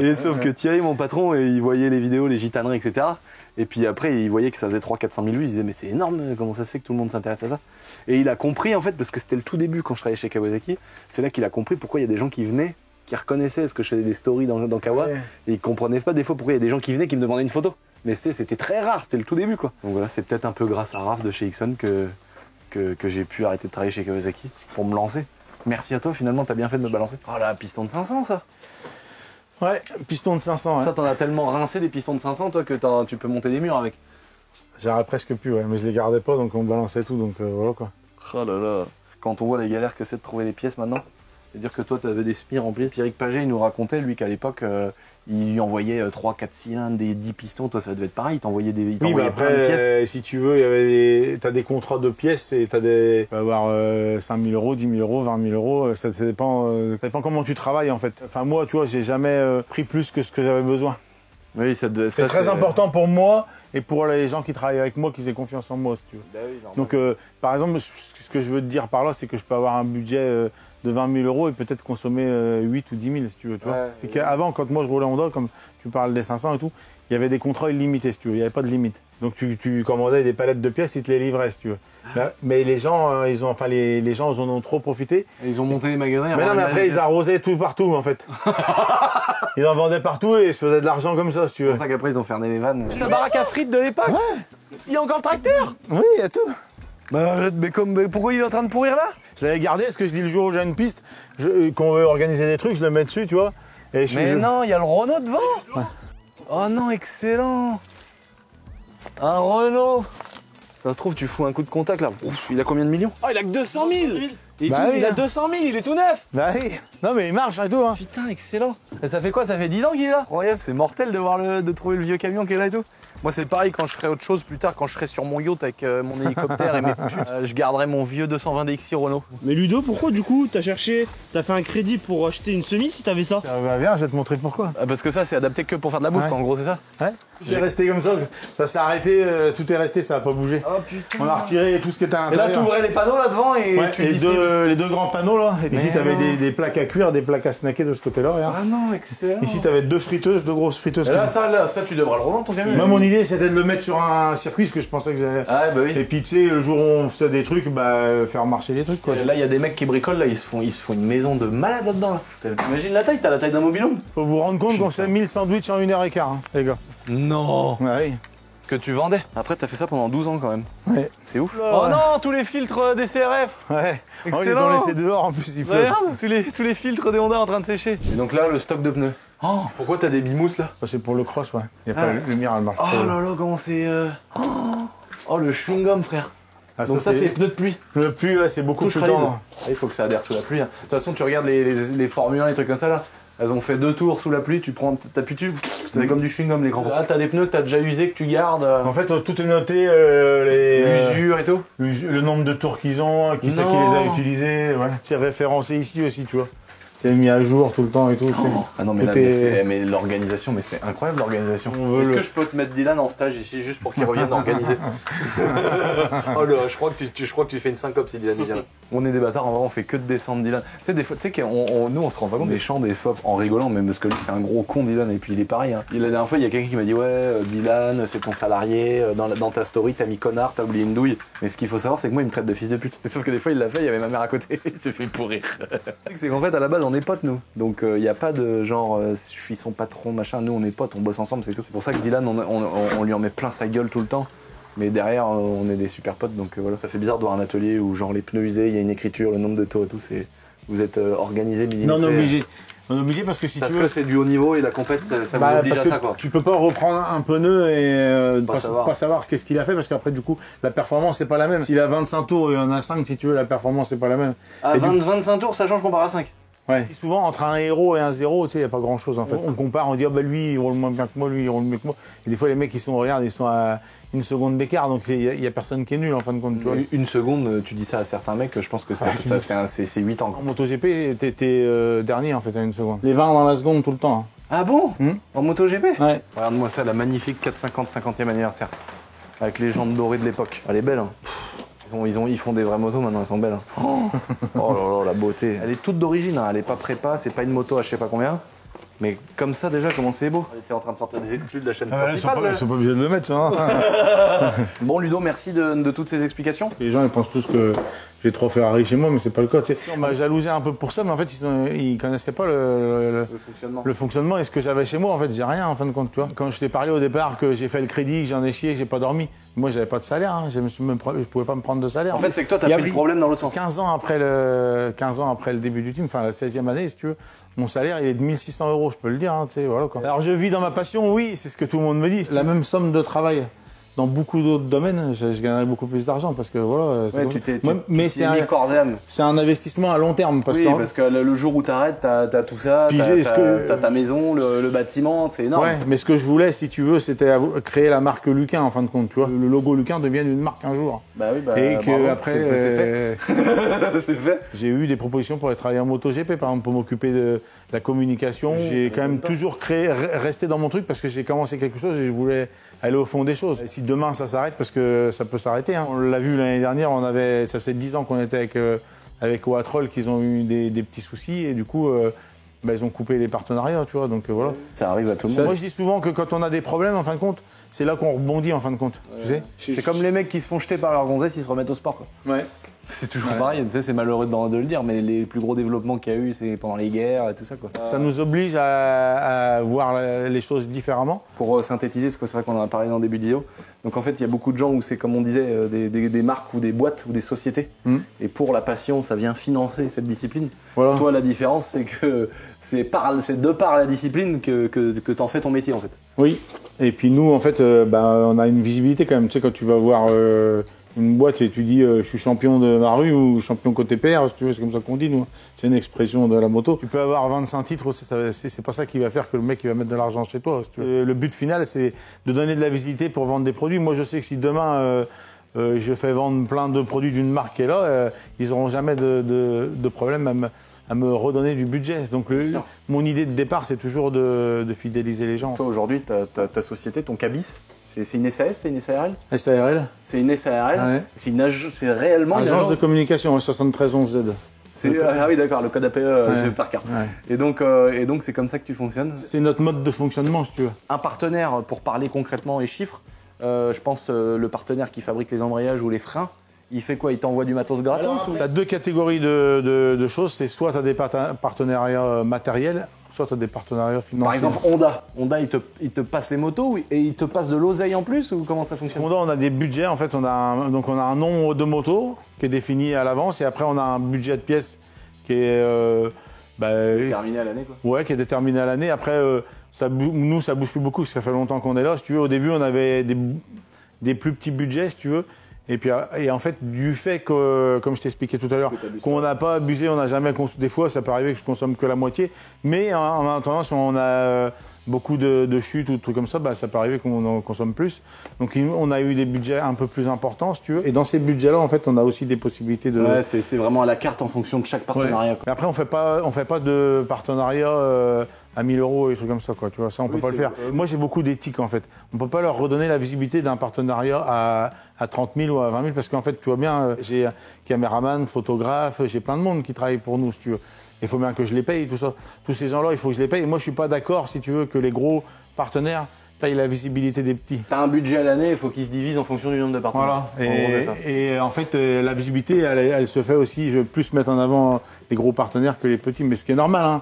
Et sauf que Thierry, mon patron, il voyait les vidéos, les gitaneries, etc. Et puis après, il voyait que ça faisait 300-400 000 vues, il disait mais c'est énorme, comment ça se fait que tout le monde s'intéresse à ça. Et il a compris en fait, parce que c'était le tout début quand je travaillais chez Kawasaki, c'est là qu'il a compris pourquoi il y a des gens qui venaient, qui reconnaissaient ce que je faisais des stories dans Kawa, et ils comprenaient pas des fois pourquoi il y a des gens qui venaient qui me demandaient une photo. Mais c'était très rare, c'était le tout début, quoi. Donc voilà, c'est peut-être un peu grâce à Raph de chez Ixon que j'ai pu arrêter de travailler chez Kawasaki pour me lancer. Merci à toi, finalement, t'as bien fait de me balancer. Oh là, piston de 500, ça. Ouais, piston de 500. Ouais. Ça, t'en as tellement rincé des pistons de 500, toi, que tu peux monter des murs avec. J'aurais presque pu, ouais, mais je les gardais pas, donc on balançait tout, donc voilà, quoi. Oh là là. Quand on voit les galères que c'est de trouver les pièces maintenant, c'est-à-dire que toi, t'avais des semis remplis. Pierrick Paget, il nous racontait, lui, qu'à l'époque, il lui envoyait 3-4 cylindres, des 10 pistons. Toi, ça devait être pareil, il t'envoyait Oui, plein de pièces. Si tu veux, t'as des contrats de pièces et tu vas avoir 5 000 euros, 10 000 euros, 20 000 euros. Ça dépend comment tu travailles, en fait. Enfin, moi, tu vois, j'ai jamais pris plus que ce que j'avais besoin. Oui, c'est très important pour moi et pour les gens qui travaillent avec moi, qui aient confiance en moi, si tu veux. Ben oui, donc, par exemple, ce que je veux te dire par là, c'est que je peux avoir un budget de 20 000 euros et peut-être consommer 8 ou 10 000, si tu veux. Tu vois. C'est qu'avant, quand moi je roulais Honda, comme tu parles des 500 et tout, il y avait des contrats illimités, si tu veux. Il n'y avait pas de limite. Donc, tu commandais des palettes de pièces, ils te les livraient, si tu veux. Mais les gens, les gens en ont trop profité. Et ils ont monté des magasins. Mais non, mais après, ils arrosaient tout partout, en fait. Ils en vendaient partout et ils se faisaient de l'argent comme ça, si tu veux. C'est pour ça qu'après, ils ont fermé les vannes. La baraque à frites de l'époque. Ouais. Il y a encore le tracteur. Oui, il y a tout. Bah arrête, mais pourquoi il est en train de pourrir là? Je l'avais gardé parce que je dis le jour où j'ai une piste, qu'on veut organiser des trucs, je le mets dessus, tu vois. Mais non, il y a le Renault devant. Ouais. Oh non, excellent. Un Renault. Ça se trouve, tu fous un coup de contact là. Ouf, il a combien de millions? Oh, il a que 200 000. Il a 200 000, il est tout neuf. Bah oui. Non mais il marche et tout. Hein. Putain, excellent. Et ça fait quoi? Ça fait 10 ans qu'il est là? Incroyable, c'est mortel de trouver le vieux camion qui est là et tout. Moi, c'est pareil quand je ferai autre chose plus tard, quand je serai sur mon yacht avec mon hélicoptère et mes putes, je garderai mon vieux 220 DXi Renault. Mais Ludo, pourquoi du coup t'as fait un crédit pour acheter une semi si t'avais ça? Bah viens, je vais te montrer pourquoi. Parce que ça, c'est adapté que pour faire de la bouffe, en gros, c'est ça? Ouais. Tout est resté comme ça s'est arrêté, tout est resté, ça n'a pas bougé. Oh putain. On a retiré tout ce qui était à l'intérieur. Et là, tu ouvrais les panneaux là devant et les deux grands panneaux là. Et ici, t'avais des plaques à cuire, des plaques à snacker de ce côté-là. Regarde. Ah non, excellent. Ici, t'avais deux grosses friteuses. Et là, ça, tu devras le revendre ton camion. Moi, mon idée, c'était de le mettre sur un circuit, parce que je pensais que j'allais. Ah bah oui. Et puis, tu sais, le jour où on faisait des trucs, faire marcher les trucs, quoi. Là, il y a des mecs qui bricolent, là, ils se font une maison de malade là-dedans. Là. T'imagines la taille? T'as la taille d'un mobil-home. Faut vous rendre compte qu'on fait 1000 sandwichs en 1h15, hein, les gars. Non. Ouais, oui. Que tu vendais. Après, t'as fait ça pendant 12 ans quand même. Ouais. C'est ouf. Oh non, tous les filtres des CRF. Ouais. Oh, ils les ont laissés dehors en plus, ils flottent. Regarde, tous les filtres des Honda en train de sécher. Et donc là, le stock de pneus. Oh, pourquoi t'as des bimousses là? C'est pour le cross, ouais. Il n'y a pas la lumière, elle marche pas. Oh là là, comment c'est. Oh, le chewing-gum, frère. Ah, donc ça, c'est les pneus de pluie. Le pluie, ouais, c'est beaucoup plus tendre. Il faut que ça adhère sous la pluie. Hein. De toute façon, tu regardes les Formule 1, les trucs comme ça là. Elles ont fait 2 tours sous la pluie, t'appuies dessus, c'est comme du chewing-gum l'écran. Là, t'as des pneus que t'as déjà usés, que tu gardes. En fait, tout est noté, l'usure et tout. Le nombre de tours qu'ils ont, qui c'est qui les a utilisés. Ouais. C'est référencé ici aussi, tu vois. C'est mis à jour tout le temps et tout. Ah non, mais là, mais l'organisation, mais c'est incroyable l'organisation. Est-ce que je peux te mettre Dylan en stage ici juste pour qu'il revienne organiser? Oh là, je crois que tu fais une syncope si Dylan vient là. On est des bâtards, en vrai, on fait que de descendre Dylan. Tu sais, des fois, nous on se rend pas compte des chants des fois en rigolant, même parce que lui c'est un gros con Dylan, et puis il est pareil. Hein. La dernière fois, il y a quelqu'un qui m'a dit ouais, Dylan, c'est ton salarié, dans ta story, t'as mis connard, t'as oublié une douille. Mais ce qu'il faut savoir, c'est que moi, il me traite de fils de pute. Et sauf que des fois, il l'a fait, il y avait ma mère à côté, il s'est fait pourrir. C'est qu'en fait, à la base, on est potes, nous. Donc, il n'y a pas de genre, je suis son patron, machin. Nous, on est potes, on bosse ensemble, c'est tout. C'est pour ça que Dylan, on lui en met plein sa gueule tout le temps. Mais derrière, on est des super potes, donc voilà. Ça fait bizarre de voir un atelier où genre les pneus usés, il y a une écriture, le nombre de tours et tout. Vous êtes organisé, millimétré. Non, on est obligé. On est obligé parce que si tu veux. Parce que c'est du haut niveau et la compète, ça vous oblige à ça, quoi. Tu peux pas reprendre un pneu et pas savoir qu'est-ce qu'il a fait parce qu'après, du coup, la performance, c'est pas la même. S'il a 25 tours et il y en a 5, si tu veux, la performance, c'est pas la même. À 25 tours, ça change comparé à 5. Ouais. Et souvent, entre un héros et un zéro, tu sais, il n'y a pas grand chose en fait. On compare, on dit, bah lui, il roule moins bien que moi, lui, il roule mieux que moi. Et des fois, les mecs, ils sont à 1 seconde d'écart, donc il y a personne qui est nul en fin de compte. Tu vois. 1 seconde, tu dis ça à certains mecs, je pense que c'est 8 ans. En MotoGP, t'étais dernier en fait à 1 seconde. Les 20 dans la seconde tout le temps. Hein. Ah bon En MotoGP? Ouais. Regarde-moi ça, la magnifique 450 50e anniversaire. Avec les jantes dorées de l'époque. Elle est belle, hein. Ils font des vraies motos maintenant, elles sont belles. Hein. Oh là là, la beauté. Elle est toute d'origine, hein. Elle est pas prépa, c'est pas une moto à je sais pas combien. Mais comme ça déjà, comment c'est beau. Elle était en train de sortir des exclus de la chaîne principale. Ils sont pas obligés de le mettre ça. Hein. Bon Ludo, merci de toutes ces explications. Les gens ils pensent tous que j'ai 3 Ferrari chez moi, mais c'est pas le cas. Tu sais. On m'a jalousé un peu pour ça, mais en fait ils connaissaient pas le fonctionnement et ce que j'avais chez moi. En fait, j'ai rien en fin de compte. Tu vois. Quand je t'ai parlé au départ que j'ai fait le crédit, que j'en ai chié, que j'ai pas dormi, moi j'avais pas de salaire. Hein. Je pouvais pas me prendre de salaire. En fait, c'est que toi t'as pris le problème dans l'autre sens. 15 ans après le début du team, enfin la 16e année, si tu veux, mon salaire il est de 1 600 €, je peux le dire. Hein, tu sais, voilà, quoi. Alors je vis dans ma passion, oui, c'est ce que tout le monde me dit. La même somme de travail. Dans beaucoup d'autres domaines, je gagnerais beaucoup plus d'argent parce que voilà. Mais c'est un investissement à long terme parce que le jour où t'arrêtes, t'as tout ça, t'as ta maison, le bâtiment, c'est énorme. Ouais, mais ce que je voulais, si tu veux, c'était créer la marque Luquin en fin de compte, tu vois. Le logo Luquin devienne une marque un jour. Bah oui, et que après, c'est fait. C'est fait. J'ai eu des propositions pour aller travailler en MotoGP, par exemple, pour m'occuper de la communication. J'ai quand même toujours resté dans mon truc parce que j'ai commencé quelque chose et je voulais aller au fond des choses. Et si demain ça s'arrête, parce que ça peut s'arrêter. Hein. On l'a vu l'année dernière, ça faisait 10 ans qu'on était avec Watrol, qu'ils ont eu des petits soucis et du coup, ils ont coupé les partenariats, tu vois. Donc voilà. Ça arrive à tout le monde. Moi je dis souvent que quand on a des problèmes, en fin de compte, c'est là qu'on rebondit en fin de compte. Tu sais. C'est comme les mecs qui se font jeter par leur gonzesse, ils se remettent au sport. Quoi. Ouais. C'est toujours pareil, tu sais, c'est malheureux de le dire, mais les plus gros développements qu'il y a eu, c'est pendant les guerres et tout ça, quoi. Ça nous oblige à voir les choses différemment. Pour synthétiser, parce que c'est vrai qu'on en a parlé dans le début de vidéo. Donc en fait, il y a beaucoup de gens où c'est, comme on disait, des marques ou des boîtes ou des sociétés. Et pour la passion, ça vient financer cette discipline. Voilà. Toi, la différence, c'est que c'est de par la discipline que t'en fais ton métier, en fait. Oui. Et puis nous, en fait, on a une visibilité quand même. Tu sais, quand tu vas voir une boîte et tu dis je suis champion de ma rue ou champion côté PR, si tu veux, c'est comme ça qu'on dit, nous. C'est une expression de la moto. Tu peux avoir 25 titres, c'est pas ça qui va faire que le mec il va mettre de l'argent chez toi. Si tu veux. Le but final, c'est de donner de la visibilité pour vendre des produits. Moi, je sais que si demain je fais vendre plein de produits d'une marque qui est là, ils n'auront jamais de problème à me redonner du budget. Donc mon idée de départ, c'est toujours de fidéliser les gens. Toi, aujourd'hui, ta société, ton cabis, c'est une SAS, c'est une SARL? SARL. C'est une SARL. Ouais. C'est réellement une agence de communication, 7311Z. Ah oui, d'accord, le code APE par carte. Ouais. Et donc c'est comme ça que tu fonctionnes. C'est notre mode de fonctionnement, si tu veux. Un partenaire, pour parler concrètement et chiffres, je pense le partenaire qui fabrique les embrayages ou les freins, il fait quoi? Il t'envoie du matos gratos? Tu as 2 catégories de choses. C'est soit tu as des partenariats matériels, soit tu as des partenariats financiers. Par exemple, Honda, il te passe les motos et il te passe de l'oseille en plus, ou comment ça fonctionne? Honda, on a des budgets. En fait, on a un nombre de motos qui est défini à l'avance et après on a un budget de pièces qui est déterminé à l'année, quoi. Ouais, qui est déterminé à l'année. Après, nous, ça bouge plus beaucoup parce que ça fait longtemps qu'on est là. Si tu veux, au début, on avait des plus petits budgets, si tu veux. Et en fait, du fait que, comme je t'expliquais tout à l'heure, qu'on n'a pas abusé, on n'a jamais consommé. Des fois, ça peut arriver que je consomme que la moitié. Mais en attendant, si on a beaucoup de chutes ou de trucs comme ça, ça peut arriver qu'on en consomme plus. Donc, on a eu des budgets un peu plus importants, si tu veux. Et dans ces budgets-là, en fait, on a aussi des possibilités de. Ouais, c'est vraiment à la carte en fonction de chaque partenariat. Ouais. Mais après, on fait pas de partenariat à 1 000 € et des trucs comme ça, quoi. Tu vois, ça, on peut pas le faire. Moi, j'ai beaucoup d'éthique, en fait. On peut pas leur redonner la visibilité d'un partenariat à 30 000 ou à 20 000 parce qu'en fait, tu vois bien, j'ai caméraman, photographe, j'ai plein de monde qui travaille pour nous, si tu veux. Il faut bien que je les paye, tout ça. Tous ces gens-là, il faut que je les paye. Et moi, je suis pas d'accord, si tu veux, que les gros partenaires payent la visibilité des petits. Tu as un budget à l'année, il faut qu'il se divise en fonction du nombre de partenaires. Voilà. Et en fait, la visibilité, elle se fait aussi, je veux plus mettre en avant les gros partenaires que les petits, mais ce qui est normal, hein.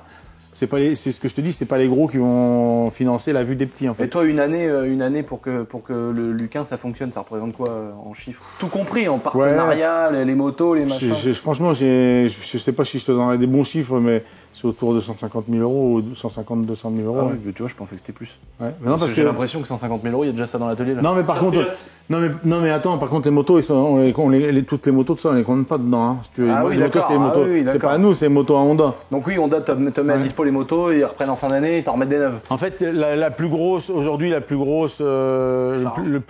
c'est ce que je te dis, c'est pas les gros qui vont financer la vue des petits en fait. Et toi, une année pour que le Luquin ça fonctionne, ça représente quoi en chiffres? Tout compris, en partenariat, les motos, les machins. Franchement, je sais pas si je te donnerai des bons chiffres, mais c'est autour de 150 000 euros ou 150 200 000 euros. Ah ouais. oui, tu vois, je pensais que c'était plus. Ouais. Mais non, parce que j'ai l'impression que 150 000 euros, il y a déjà ça dans l'atelier. Non, mais par contre, non mais attends, par contre les motos, toutes les motos de ça, on les compte pas dedans. Hein. Oui, les motos, c'est les motos, c'est pas à nous, c'est les motos à Honda. Donc oui, Honda te met à dispo les motos, ils reprennent en fin d'année, ils t'en remettent des neuves. En fait, la plus grosse aujourd'hui, le plus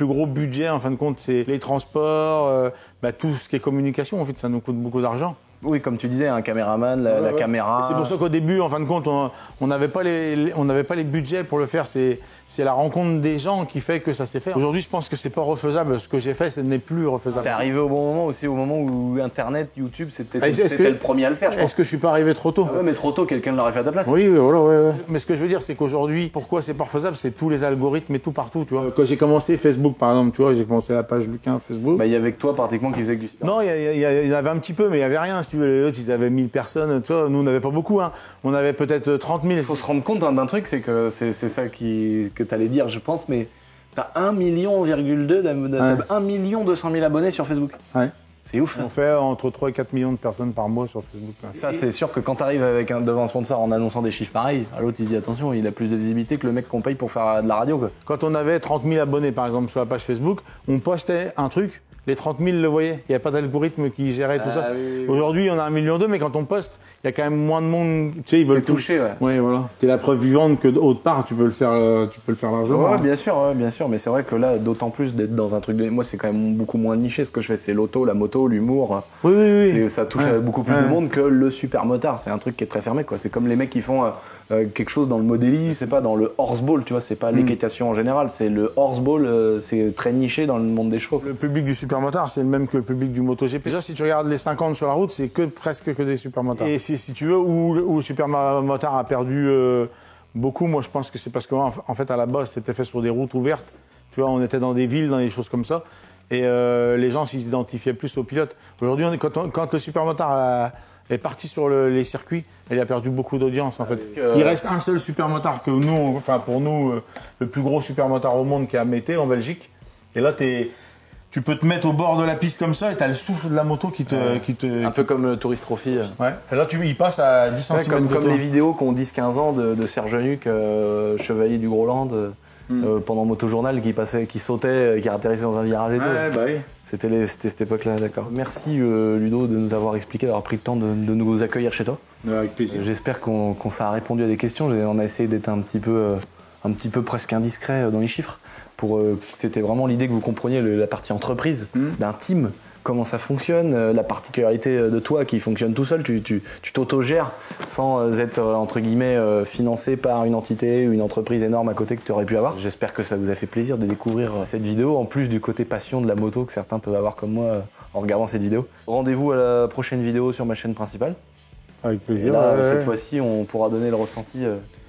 gros budget en fin de compte, c'est les transports, tout ce qui est communication. En fait, ça nous coûte beaucoup d'argent. Oui, comme tu disais, un caméraman, la caméra. C'est pour ça qu'au début, en fin de compte, on n'avait pas les budgets pour le faire. C'est la rencontre des gens qui fait que ça s'est fait. Aujourd'hui, je pense que c'est pas refaisable. Ce que j'ai fait, ce n'est plus refaisable. T'es arrivé au bon moment aussi, au moment où Internet, YouTube, c'était le premier à le faire. Est-ce que je suis pas arrivé trop tôt? Ouais, mais trop tôt, quelqu'un l'aurait fait à ta place. Oui, voilà, ouais. Mais ce que je veux dire, c'est qu'aujourd'hui, pourquoi c'est pas refaisable, c'est tous les algorithmes et tout partout, tu vois. Quand j'ai commencé Facebook, par exemple, tu vois, j'ai commencé la page Luquin Facebook. Il y avait que toi pratiquement qui faisait que du super. Non, il y en avait un petit peu, mais il y avait rien. Si tu veux, les autres, ils avaient 1000 personnes, tu vois, nous on n'avait pas beaucoup, hein. On avait peut-être 30 000. Il faut se rendre compte d'un truc, c'est que c'est ça que tu allais dire, je pense, mais t'as 1,2 million, 1 200 000 abonnés sur Facebook. Ouais. C'est ouf ça. On fait entre 3 et 4 millions de personnes par mois sur Facebook. Ouais. Ça, c'est sûr que quand tu arrives devant un sponsor en annonçant des chiffres pareils, l'autre il dit attention, il a plus de visibilité que le mec qu'on paye pour faire de la radio, quoi. Quand on avait 30 000 abonnés par exemple sur la page Facebook, on postait un truc. Les 30 000 le voyaient, il n'y avait pas d'algorithme qui gérait tout ça. Oui. Aujourd'hui, on a 1,2 million, mais quand on poste, il y a quand même moins de monde. Tu sais, ils veulent toucher, ouais. Ouais, voilà. T'es la preuve vivante que d'autre part, tu peux le faire largement. Ouais, bien sûr, mais c'est vrai que là, d'autant plus d'être dans un truc de. Moi, c'est quand même beaucoup moins niché. Ce que je fais, c'est l'auto, la moto, l'humour. Oui. Ça touche à beaucoup plus de monde que le super motard. C'est un truc qui est très fermé, quoi. C'est comme les mecs qui font quelque chose dans le modélisme, c'est pas dans le horseball, tu vois, c'est pas l'équitation en général, c'est le horseball, c'est très niché dans le monde des chevaux. Le public du super motard, c'est le même que le public du MotoGP. Déjà, si tu regardes les 50 sur la route, c'est presque que des super motards. Et si tu veux, où le super motard a perdu beaucoup, moi je pense que c'est parce qu'en fait, à la base, c'était fait sur des routes ouvertes. Tu vois, on était dans des villes, dans des choses comme ça. Et les gens s'identifiaient plus aux pilotes. Aujourd'hui, quand le super motard est parti sur les circuits, il a perdu beaucoup d'audience en fait. Il reste un seul super motard que nous, enfin pour nous, le plus gros super motard au monde qui est à Mété en Belgique. Et là, tu peux te mettre au bord de la piste comme ça et tu as le souffle de la moto qui te... Un peu comme le Tourist Trophy. Ouais. Et là, il passe à 10 cm comme les vidéos qui ont 10-15 ans de Serge Nuc, chevalier du Groland, pendant Motojournal, qui sautait, qui atterrissait dans un virage et tout. Ouais, bah oui. C'était cette époque-là, d'accord. Merci Ludo de nous avoir expliqué, d'avoir pris le temps de nous accueillir chez toi. Ouais, avec plaisir. J'espère qu'on ça a répondu à des questions. On a essayé d'être un petit peu presque indiscret dans les chiffres. C'était vraiment l'idée que vous compreniez la partie entreprise d'un team, comment ça fonctionne, la particularité de toi qui fonctionne tout seul, tu t'autogères sans être entre guillemets financé par une entité ou une entreprise énorme à côté que tu aurais pu avoir. J'espère que ça vous a fait plaisir de découvrir cette vidéo, en plus du côté passion de la moto que certains peuvent avoir comme moi en regardant cette vidéo. Rendez-vous à la prochaine vidéo sur ma chaîne principale. Avec plaisir. Et là, cette fois-ci, on pourra donner le ressenti,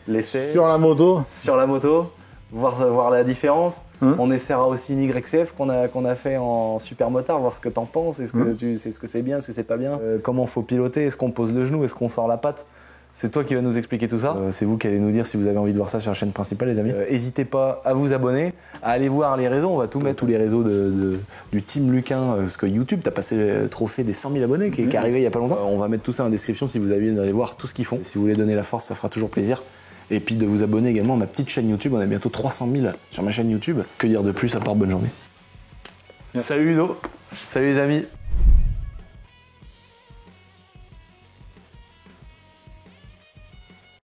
l'essai. Sur la moto. Sur la moto. Voir la différence. On essaiera aussi une YCF qu'on a fait en super motard, voir ce que t'en penses, est-ce que tu sais ce que c'est bien, est-ce que c'est pas bien, comment faut piloter, est-ce qu'on pose le genou, est-ce qu'on sort la patte. C'est toi qui vas nous expliquer tout ça. C'est vous qui allez nous dire si vous avez envie de voir ça sur la chaîne principale, les amis. N'hésitez pas à vous abonner, à aller voir les réseaux. On va tout mettre, tous les réseaux du Team Luquin, parce que YouTube, t'as passé le trophée des 100 000 abonnés qui est arrivé il y a pas longtemps. On va mettre tout ça en description si vous avez envie d'aller voir tout ce qu'ils font. Si vous voulez donner la force, ça fera toujours plaisir. Et puis de vous abonner également à ma petite chaîne YouTube. On a bientôt 300 000 sur ma chaîne YouTube. Que dire de plus à part bonne journée. Salut Ludo. Salut les amis.